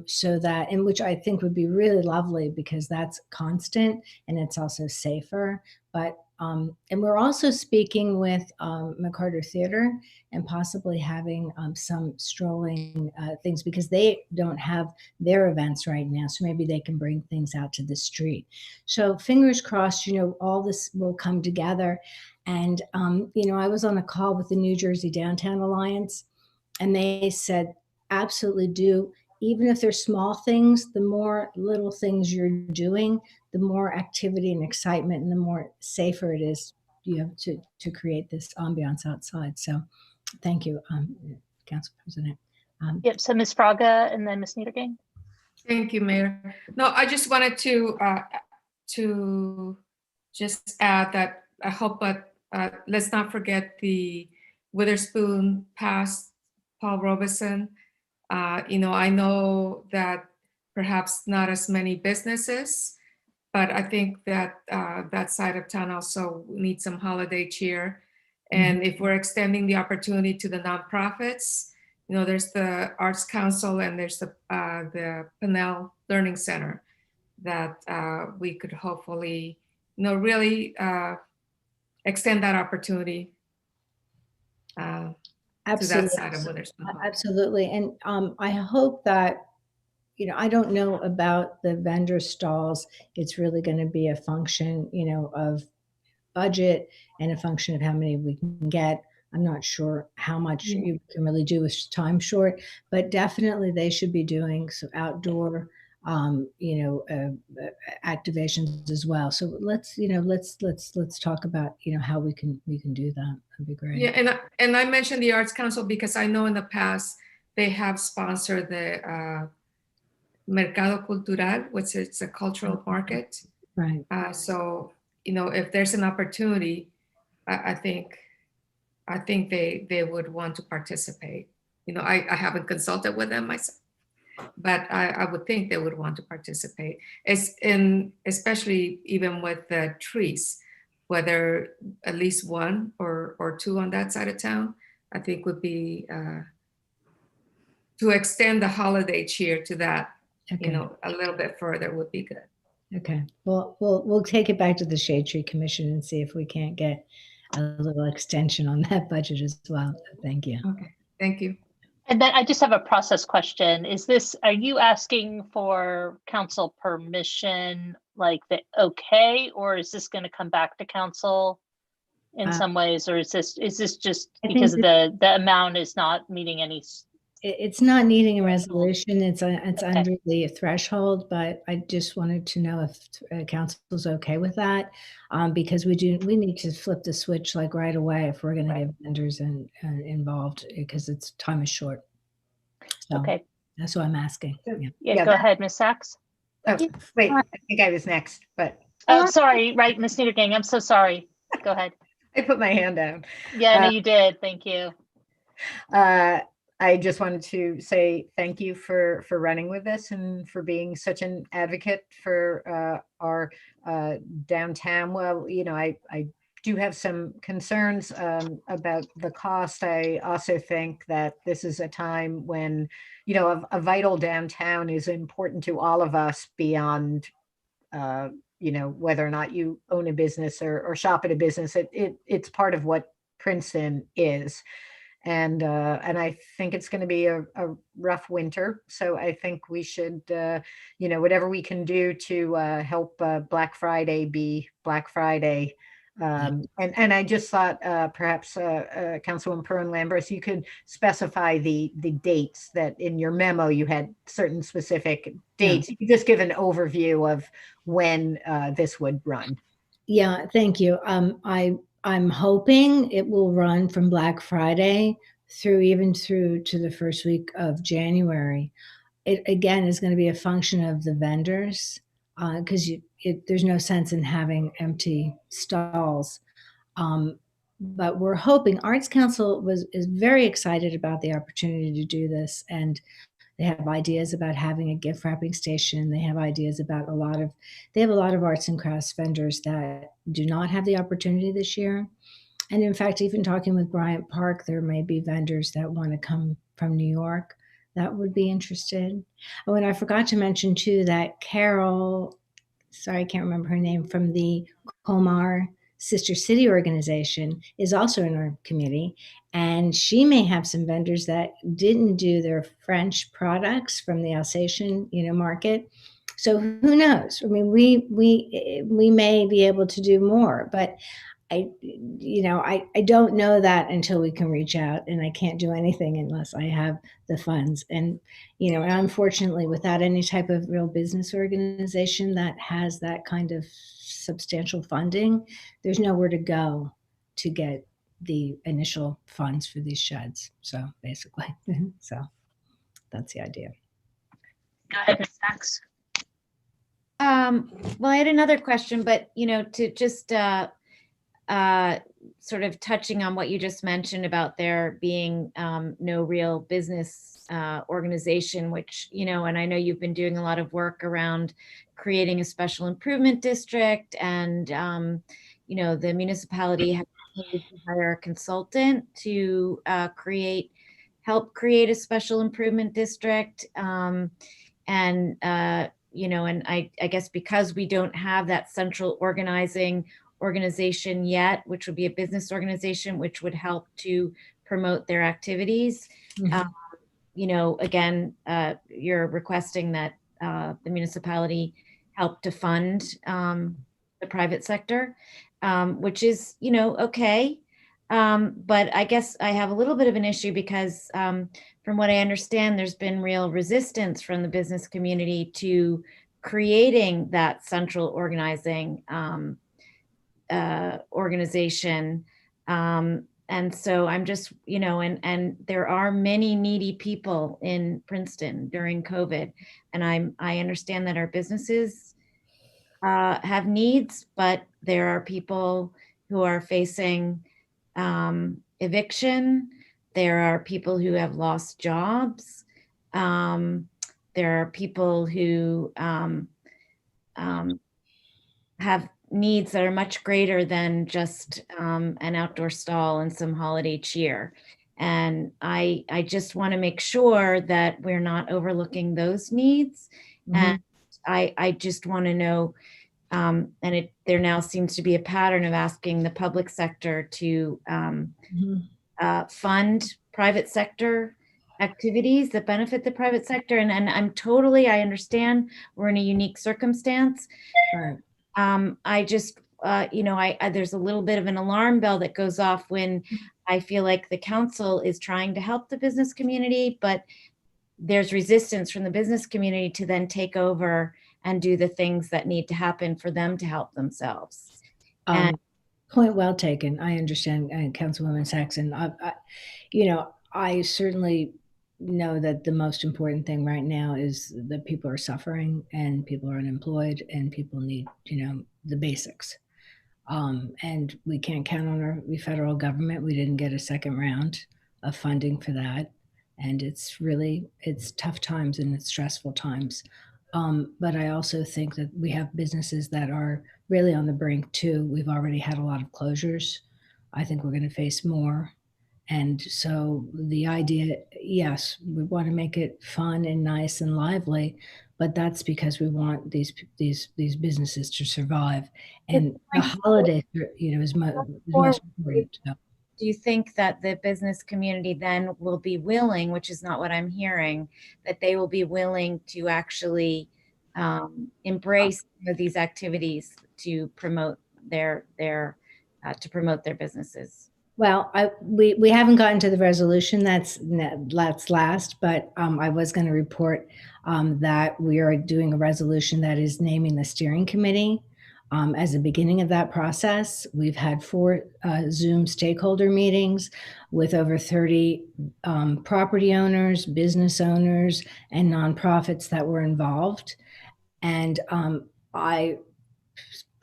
so that, and which I think would be really lovely because that's constant and it's also safer. But and we're also speaking with McCarter Theater and possibly having some strolling things, because they don't have their events right now. So maybe they can bring things out to the street. So fingers crossed, all this will come together. And, I was on a call with the New Jersey Downtown Alliance, and they said, absolutely do. Even if they're small things, the more little things you're doing, the more activity and excitement and the more safer it is to create this ambiance outside. So thank you, Council President. Yep, so Ms. Fraga and then Ms. Niedergang. Thank you, Mayor. No, I just wanted to just add that I hope, but let's not forget the Witherspoon past Paul Robeson. I know that perhaps not as many businesses, but I think that that side of town also needs some holiday cheer. And if we're extending the opportunity to the nonprofits, there's the Arts Council and there's the Pinnell Learning Center that we could hopefully, really extend that opportunity to that side of Witherspoon. Absolutely. And I hope that, I don't know about the vendor stalls. It's really going to be a function, of budget and a function of how many we can get. I'm not sure how much you can really do with time short, but definitely they should be doing some outdoor, activations as well. So let's talk about, how we can do that. That'd be great. Yeah, and I mentioned the Arts Council because I know in the past they have sponsored the Mercado Cultural, which is a cultural market. Right. So, if there's an opportunity, I think they would want to participate. I haven't consulted with them myself, but I would think they would want to participate. Especially even with the trees, whether at least one or two on that side of town, I think would be to extend the holiday cheer to that, Okay. a little bit further would be good. Okay. Well, we'll take it back to the Shade Tree Commission and see if we can't get a little extension on that budget as well. Thank you. Okay, thank you. And then I just have a process question. Are you asking for council permission, like the okay, or is this going to come back to council in some ways, or is this just because the amount is not meeting any? It's not needing a resolution. It's under the threshold, but I just wanted to know if council's okay with that, because we need to flip the switch like right away if we're going to get vendors involved, because time is short. So Okay, that's what I'm asking. yeah, go ahead, Ms. Sachs. Oh, wait, I think I was next, but Oh, sorry, right, Ms. Niedergang, I'm so sorry. Go ahead. I put my hand down. Yeah, no, you did. Thank you. I just wanted to say thank you for running with this and for being such an advocate for our downtown. Well, I do have some concerns about the cost. I also think that this is a time when, a vital downtown is important to all of us beyond, whether or not you own a business or shop at a business. It's part of what Princeton is. And I think it's going to be a rough winter. So I think we should, whatever we can do to help Black Friday be Black Friday. And I just thought perhaps Councilwoman Perrin-Lambros, you could specify the dates that in your memo you had certain specific dates. You could just give an overview of when this would run. Yeah, thank you. I'm hoping it will run from Black Friday through to the first week of January. It again is going to be a function of the vendors, because there's no sense in having empty stalls. But we're hoping Arts Council is very excited about the opportunity to do this, and they have ideas about having a gift wrapping station. They have ideas about they have a lot of arts and crafts vendors that do not have the opportunity this year. And in fact, even talking with Bryant Park, there may be vendors that want to come from New York that would be interested. Oh, and I forgot to mention too that Carol, sorry, I can't remember her name, from the Comar Sister City organization is also in our committee, and she may have some vendors that didn't do their French products from the Alsatian, market. So who knows? I mean, we may be able to do more, but I don't know that until we can reach out, and I can't do anything unless I have the funds. And, and unfortunately, without any type of real business organization that has that kind of substantial funding, there's nowhere to go to get the initial funds for these sheds. So basically, so that's the idea. Go ahead, Ms. Sachs. Well, I had another question, but, to just sort of touching on what you just mentioned about there being no real business organization, which, and I know you've been doing a lot of work around creating a special improvement district, and, the municipality has to hire a consultant to help create a special improvement district. And I guess because we don't have that central organization yet, which would be a business organization, which would help to promote their activities. Again, you're requesting that the municipality help to fund the private sector, which is, okay. But I guess I have a little bit of an issue because from what I understand, there's been real resistance from the business community to creating that central organizing organization. And so I'm just, and there are many needy people in Princeton during COVID. And I understand that our businesses have needs, but there are people who are facing eviction. There are people who have lost jobs. There are people who have needs that are much greater than just an outdoor stall and some holiday cheer. And I just want to make sure that we're not overlooking those needs. And I just want to know, there now seems to be a pattern of asking the public sector to fund private sector activities that benefit the private sector. And I understand we're in a unique circumstance. I just, there's a little bit of an alarm bell that goes off when I feel like the council is trying to help the business community, but there's resistance from the business community to then take over and do the things that need to happen for them to help themselves. Point well taken. I understand, Councilwoman Saxon. I certainly know that the most important thing right now is that people are suffering and people are unemployed and people need, the basics. And we can't count on the federal government. We didn't get a second round of funding for that. And it's tough times and it's stressful times. But I also think that we have businesses that are really on the brink too. We've already had a lot of closures. I think we're going to face more. And so the idea, yes, we want to make it fun and nice and lively, but that's because we want these businesses to survive. And the holiday, is most important. Do you think that the business community then will be willing, which is not what I'm hearing, that they will be willing to actually embrace these activities to promote their businesses? Well, we haven't gotten to the resolution. That's last, but I was going to report that we are doing a resolution that is naming the steering committee. As a beginning of that process, we've had 4 Zoom stakeholder meetings with over 30 property owners, business owners, and nonprofits that were involved. And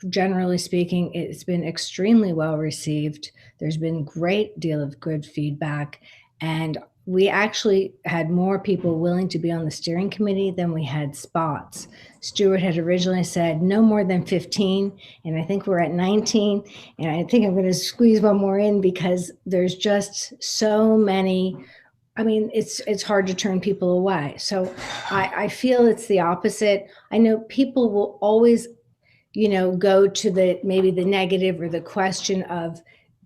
generally speaking, it's been extremely well received. There's been great deal of good feedback. And we actually had more people willing to be on the steering committee than we had spots. Stuart had originally said no more than 15, and I think we're at 19. And I think I'm going to squeeze one more in because there's just so many. I mean, it's hard to turn people away. So I feel it's the opposite. I know people will always go to maybe the negative or the question of,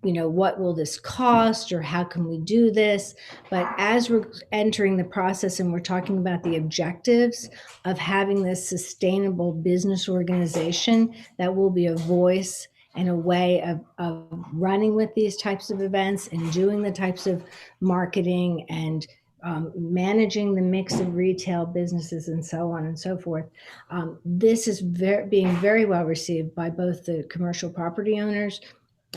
what will this cost or how can we do this? But as we're entering the process and we're talking about the objectives of having this sustainable business organization that will be a voice and a way of running with these types of events and doing the types of marketing and managing the mix of retail businesses and so on and so forth. This is being very well received by both the commercial property owners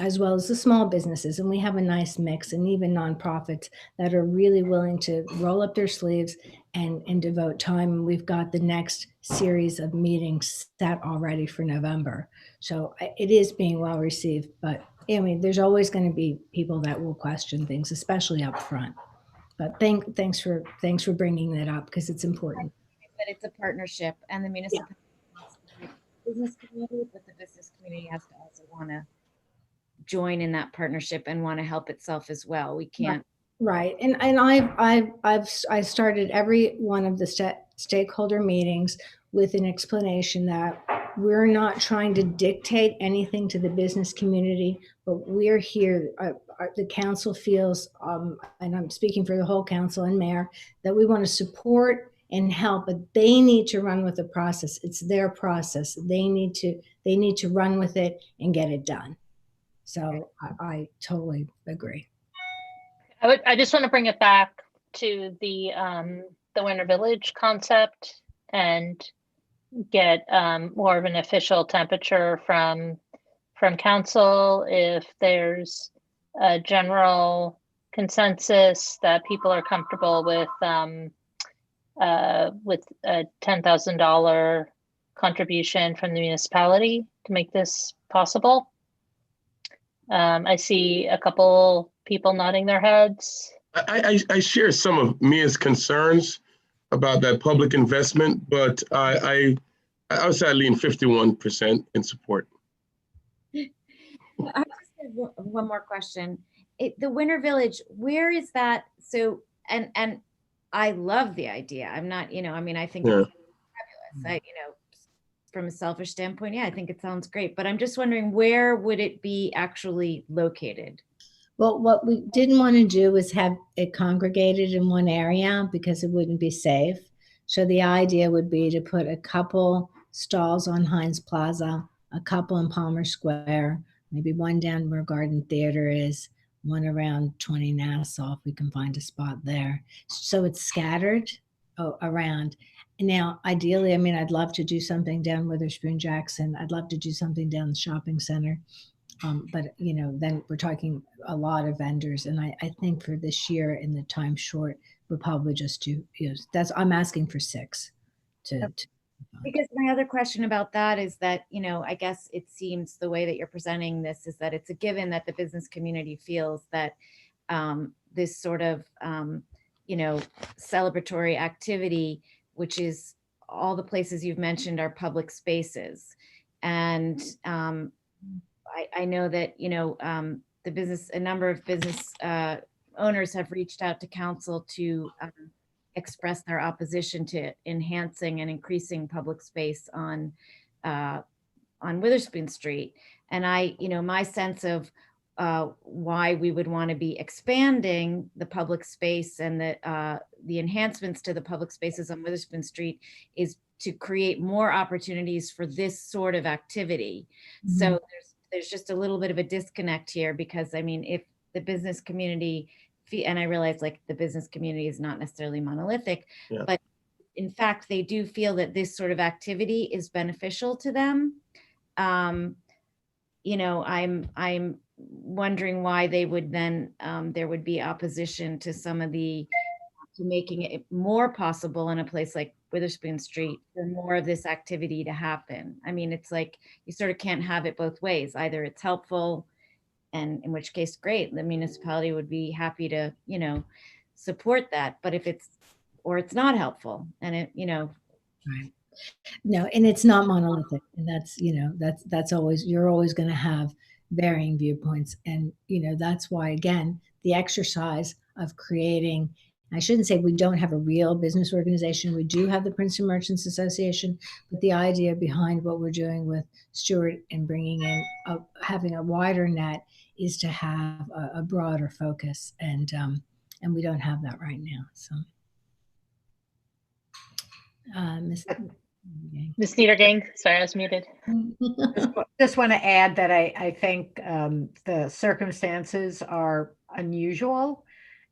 as well as the small businesses. And we have a nice mix, and even nonprofits that are really willing to roll up their sleeves and devote time. And we've got the next series of meetings set already for November. So it is being well received, but I mean, there's always going to be people that will question things, especially up front. But thanks for bringing that up, because it's important. But it's a partnership, and the municipality wants to be a business community, but the business community has to also want to join in that partnership and want to help itself as well. We can't. Right. And I started every one of the stakeholder meetings with an explanation that we're not trying to dictate anything to the business community, but we're here. The council feels, and I'm speaking for the whole council and mayor, that we want to support and help, but they need to run with the process. It's their process. They need to run with it and get it done. So I totally agree. I just want to bring it back to the Winter Village concept and get more of an official temperature from council if there's a general consensus that people are comfortable with a $10,000 contribution from the municipality to make this possible. I see a couple people nodding their heads. I share some of Mia's concerns about that public investment, but I would say I lean 51% in support. I just have one more question. The Winter Village, where is that? So, and I love the idea. I'm not, I mean, I think it's fabulous. From a selfish standpoint, yeah, I think it sounds great, but I'm just wondering, where would it be actually located? Well, what we didn't want to do was have it congregated in one area because it wouldn't be safe. So the idea would be to put a couple stalls on Heinz Plaza, a couple in Palmer Square, maybe one down where Garden Theater is, one around 20 Nassau, if we can find a spot there. So it's scattered around. Now, ideally, I mean, I'd love to do something down Witherspoon Jackson. I'd love to do something down the shopping center. But, then we're talking a lot of vendors. And I think for this year, in the time short, we'll probably just do, I'm asking for 6 Because my other question about that is that, I guess it seems the way that you're presenting this is that it's a given that the business community feels that this sort of, celebratory activity, which is all the places you've mentioned are public spaces. And I know that, a number of business owners have reached out to council to express their opposition to enhancing and increasing public space on Witherspoon Street. And my sense of why we would want to be expanding the public space and the enhancements to the public spaces on Witherspoon Street is to create more opportunities for this sort of activity. Mm-hmm. So there's just a little bit of a disconnect here, because I mean, if the business community, and I realize like the business community is not necessarily monolithic, but in fact, they do feel that this sort of activity is beneficial to them. I'm wondering why they would then, there would be opposition to to making it more possible in a place like Witherspoon Street for more of this activity to happen. I mean, it's like, you sort of can't have it both ways. Either it's helpful, and in which case, great, the municipality would be happy to, support that. But if it's not helpful, and it, Right. No, and it's not monolithic. And that's, that's always, you're always going to have varying viewpoints. And, that's why, again, the exercise of creating, I shouldn't say we don't have a real business organization. We do have the Princeton Merchants Association, but the idea behind what we're doing with Stuart and bringing in, having a wider net is to have a broader focus. And we don't have that right now. So, Ms. Niedergang, sorry, I was muted. Just want to add that I think the circumstances are unusual,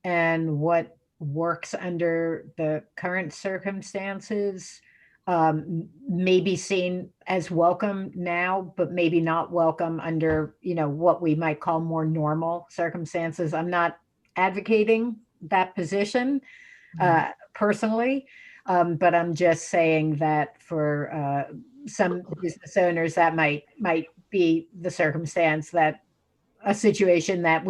and what works under the current circumstances may be seen as welcome now, but maybe not welcome under, what we might call more normal circumstances. I'm not advocating that position personally, but I'm just saying that for some business owners, that might be the circumstance, that a situation that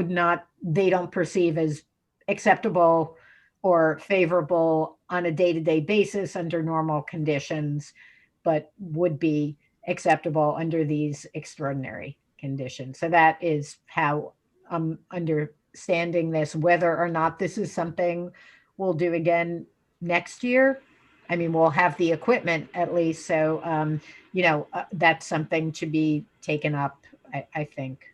they don't perceive as acceptable or favorable on a day-to-day basis under normal conditions, but would be acceptable under these extraordinary conditions. So that is how I'm understanding this. Whether or not this is something we'll do again next year, I mean, we'll have the equipment at least. So, that's something to be taken up, I think.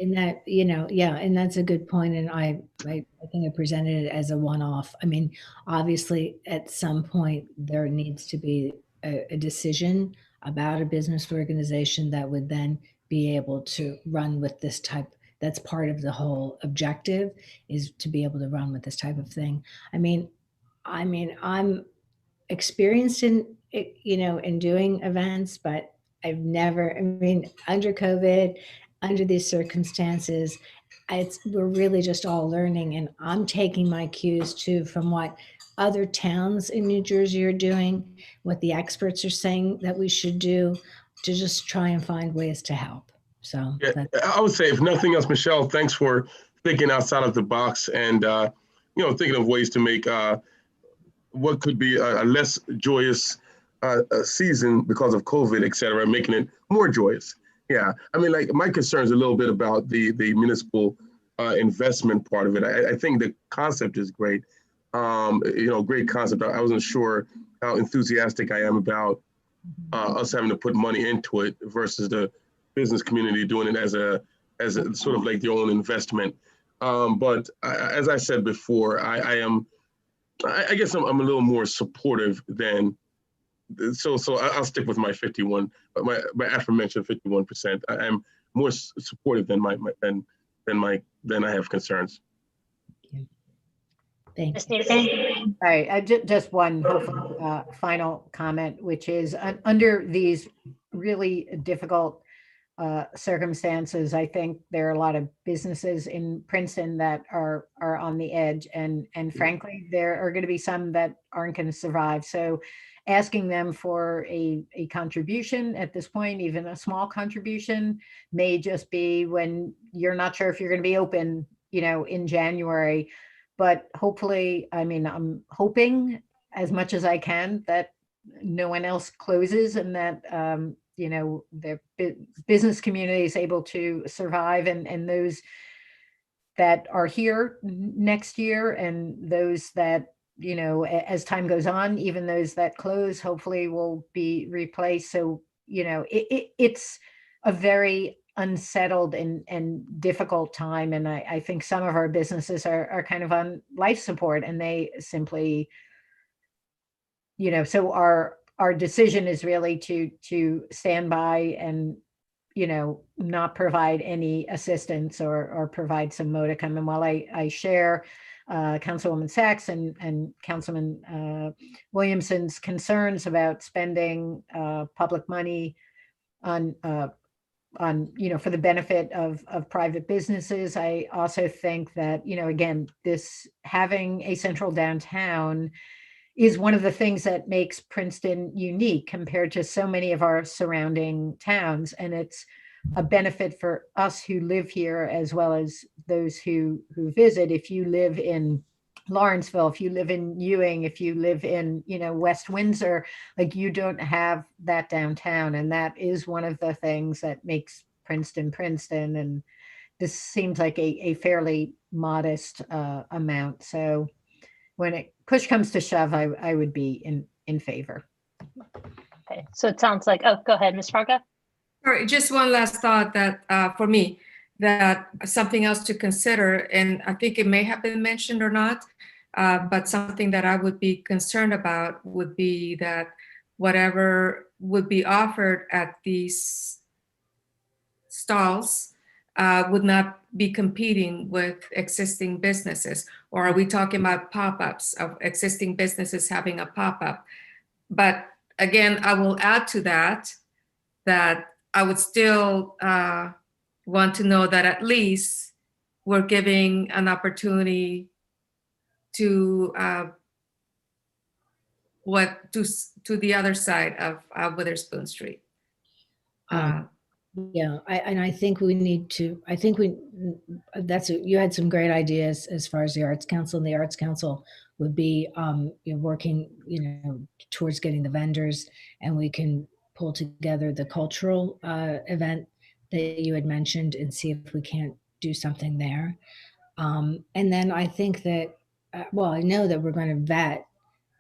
In that, yeah, and that's a good point. And I think I presented it as a one-off. I mean, obviously, at some point, there needs to be a decision about a business organization that would then be able to run with this type. That's part of the whole objective, is to be able to run with this type of thing. I mean, I'm experienced in doing events, but I've never, under COVID, under these circumstances, we're really just all learning, and I'm taking my cues too from what other towns in New Jersey are doing, what the experts are saying that we should do, to just try and find ways to help. So yeah, I would say, if nothing else, Michelle, thanks for thinking outside of the box and thinking of ways to make what could be a less joyous season because of COVID, et cetera, making it more joyous. Yeah, I mean, like, my concern is a little bit about the municipal investment part of it. I think the concept is great. Great concept. I wasn't sure how enthusiastic I am about us having to put money into it versus the business community doing it as a sort of like their own investment. But as I said before, I guess I'm a little more supportive than. So I'll stick with my 51, but my aforementioned 51%. I'm more supportive than I have concerns. Thanks. All right, just one final comment, which is under these really difficult circumstances, I think there are a lot of businesses in Princeton that are on the edge, and frankly, there are going to be some that aren't going to survive. So asking them for a contribution at this point, even a small contribution, may just be when you're not sure if you're going to be open, in January. But hopefully, I'm hoping as much as I can that no one else closes, and that, the business community is able to survive, and those that are here next year, and those that, as time goes on, even those that close, hopefully will be replaced. So, it's a very unsettled and difficult time. And I think some of our businesses are kind of on life support, and they simply, so our decision is really to stand by and, not provide any assistance or provide some modicum. And while I share Councilwoman Sachs and Councilman Williamson's concerns about spending public money on for the benefit of private businesses, I also think that, again, this having a central downtown is one of the things that makes Princeton unique compared to so many of our surrounding towns. And it's a benefit for us who live here, as well as those who visit. If you live in Lawrenceville, if you live in Ewing, if you live in, West Windsor, like, you don't have that downtown. And that is one of the things that makes Princeton. And this seems like a fairly modest amount. So when push comes to shove, I would be in favor. Okay, so it sounds like, go ahead, Ms. Fraga. Sorry, just one last thought that for me, that something else to consider, and I think it may have been mentioned or not, but something that I would be concerned about would be that whatever would be offered at these stalls would not be competing with existing businesses? Or are we talking about pop-ups of existing businesses having a pop-up? But again, I will add to that I would still want to know that at least we're giving an opportunity to to the other side of Witherspoon Street. Yeah, I think we need to, you had some great ideas as far as the Arts Council, and the Arts Council would be working, towards getting the vendors, and we can pull together the cultural event that you had mentioned and see if we can't do something there. And then I think that, I know that we're going to vet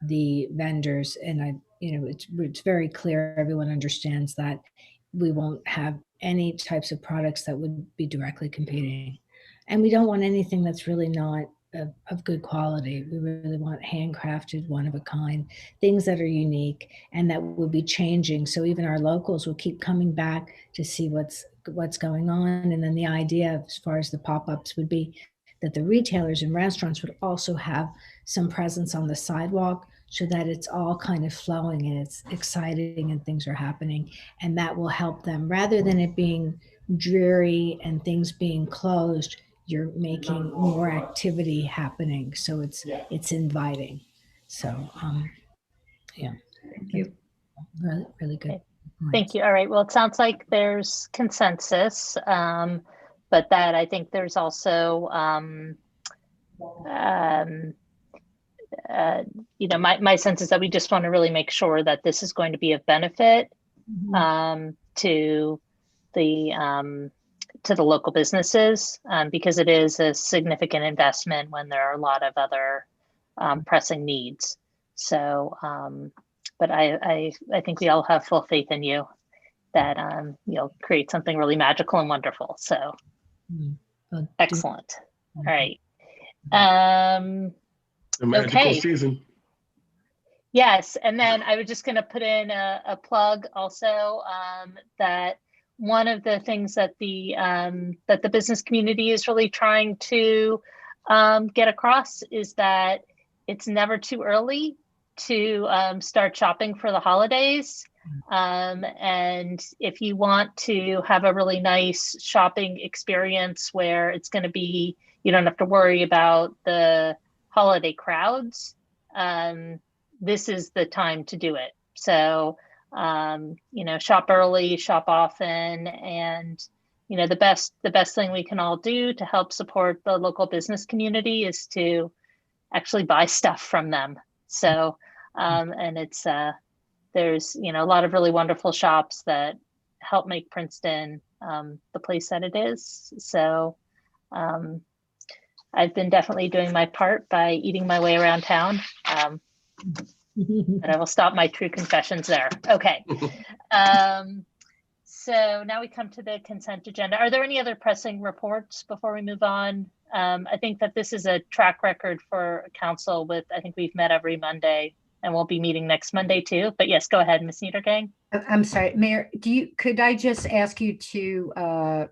the vendors, and it's very clear, everyone understands that we won't have any types of products that would be directly competing. And we don't want anything that's really not of good quality. We really want handcrafted, one of a kind, things that are unique and that will be changing. So even our locals will keep coming back to see what's going on. And then the idea as far as the pop-ups would be that the retailers and restaurants would also have some presence on the sidewalk, so that it's all kind of flowing and it's exciting and things are happening. And that will help them, rather than it being dreary and things being closed, you're making more activity happening. So it's inviting. So, yeah. Thank you. Really, really good. Okay. Thank you. All right. Well, it sounds like there's consensus, but that I think there's also, my sense is that we just want to really make sure that this is going to be of benefit to the local businesses, because it is a significant investment when there are a lot of other pressing needs. So, but I think we all have full faith in you that you'll create something really magical and wonderful. So excellent. All right. The magical season. Yes, and then I was just going to put in a plug also, that one of the things that the business community is really trying to get across is that it's never too early to start shopping for the holidays. And if you want to have a really nice shopping experience where it's going to be, you don't have to worry about the holiday crowds, this is the time to do it. So, shop early, shop often, and the best thing we can all do to help support the local business community is to actually buy stuff from them. So, and it's there's a lot of really wonderful shops that help make Princeton the place that it is. So, I've been definitely doing my part by eating my way around town. But I will stop my true confessions there. Okay. So now we come to the consent agenda. Are there any other pressing reports before we move on? I think that this is a track record for council with, I think we've met every Monday and we'll be meeting next Monday too. But yes, go ahead, Ms. Niedergang. I'm sorry, Mayor, could I just ask you to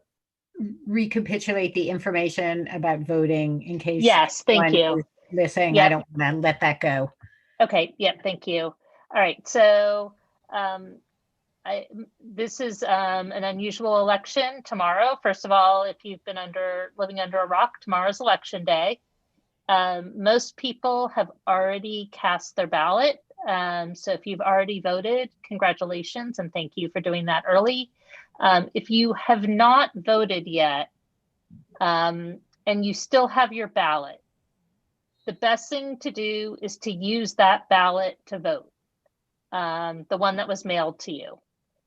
recapitulate the information about voting in case? Yes, thank you. Listening, Yep. I don't want to let that go. Okay, yep, thank you. All right, so this is an unusual election tomorrow. First of all, if you've been living under a rock, tomorrow's election day. Most people have already cast their ballot. So if you've already voted, congratulations and thank you for doing that early. If you have not voted yet, and you still have your ballot, the best thing to do is to use that ballot to vote, the one that was mailed to you.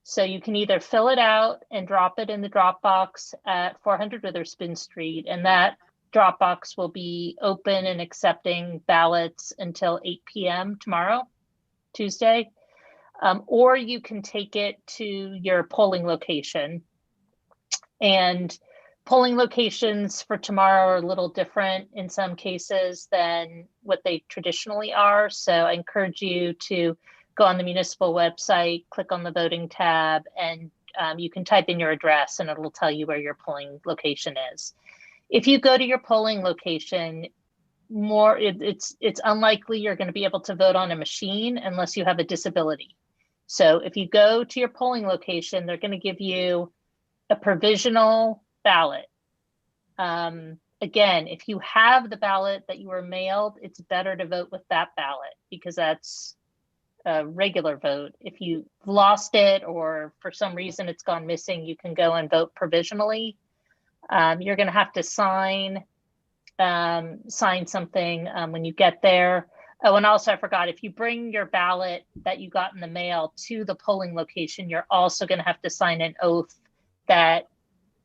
So you can either fill it out and drop it in the drop box at 400 Witherspoon Street, and that drop box will be open and accepting ballots until 8 p.m. tomorrow, Tuesday. Or you can take it to your polling location. And polling locations for tomorrow are a little different in some cases than what they traditionally are. So I encourage you to go on the municipal website, click on the voting tab, and you can type in your address and it'll tell you where your polling location is. If you go to your polling location, it's unlikely you're going to be able to vote on a machine unless you have a disability. So if you go to your polling location, they're going to give you a provisional ballot. Again, if you have the ballot that you were mailed, it's better to vote with that ballot because that's a regular vote. If you lost it or for some reason it's gone missing, you can go and vote provisionally. You're going to have to sign something when you get there. Oh, and also I forgot, if you bring your ballot that you got in the mail to the polling location, you're also going to have to sign an oath that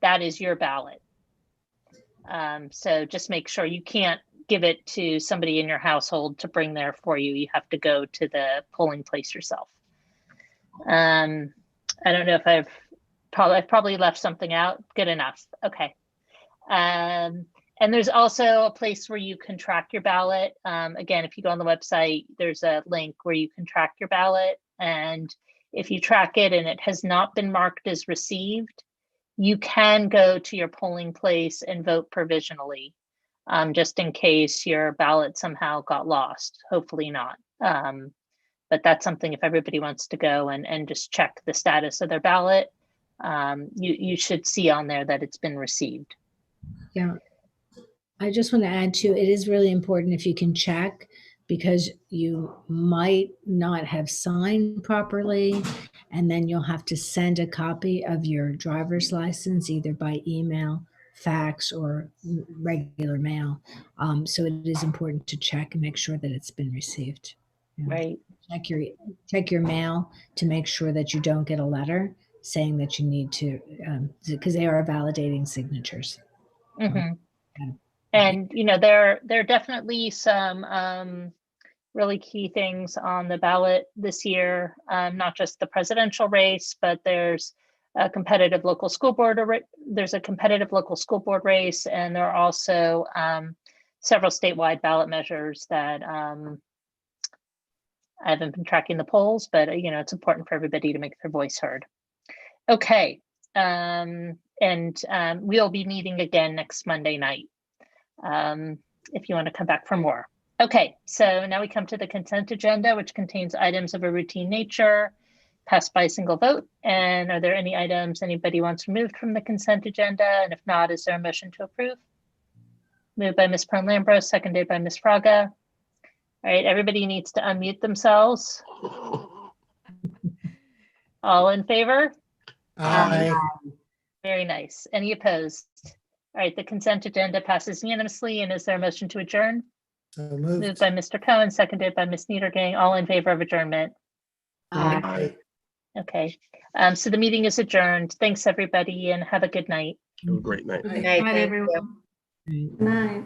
that is your ballot. So just make sure you can't give it to somebody in your household to bring there for you. You have to go to the polling place yourself. I don't know if I've probably left something out. Good enough. Okay. And there's also a place where you can track your ballot. Again, if you go on the website, there's a link where you can track your ballot. And if you track it and it has not been marked as received, you can go to your polling place and vote provisionally, just in case your ballot somehow got lost. Hopefully not. But that's something if everybody wants to go and just check the status of their ballot, you should see on there that it's been received. Yeah. I just want to add too, it is really important if you can check because you might not have signed properly and then you'll have to send a copy of your driver's license either by email, fax, or regular mail. So it is important to check and make sure that it's been received. Yeah. Right. Check your mail to make sure that you don't get a letter saying that you need to, because they are validating signatures. Mm-hmm. And, you know, there are definitely some really key things on the ballot this year, not just the presidential race, but there's a competitive local school board. There's a competitive local school board race, and there are also several statewide ballot measures that I haven't been tracking the polls, but, you know, it's important for everybody to make their voice heard. Okay. And we'll be meeting again next Monday night. If you want to come back for more. Okay, so now we come to the consent agenda, which contains items of a routine nature, passed by a single vote. And are there any items anybody wants removed from the consent agenda? And if not, is there a motion to approve? Moved by Ms. Prone-Lambros, seconded by Ms. Fraga. All right, everybody needs to unmute themselves. All in favor? Aye. Very nice. Any opposed? All right, the consent agenda passes unanimously. And is there a motion to adjourn? So Moved moved. by Mr. Cohen, seconded by Ms. Niedergang. All in favor of adjournment? Aye. Okay, so the meeting is adjourned. Thanks, everybody, and have a good night. Have a great night. Good Night, everyone. Good night.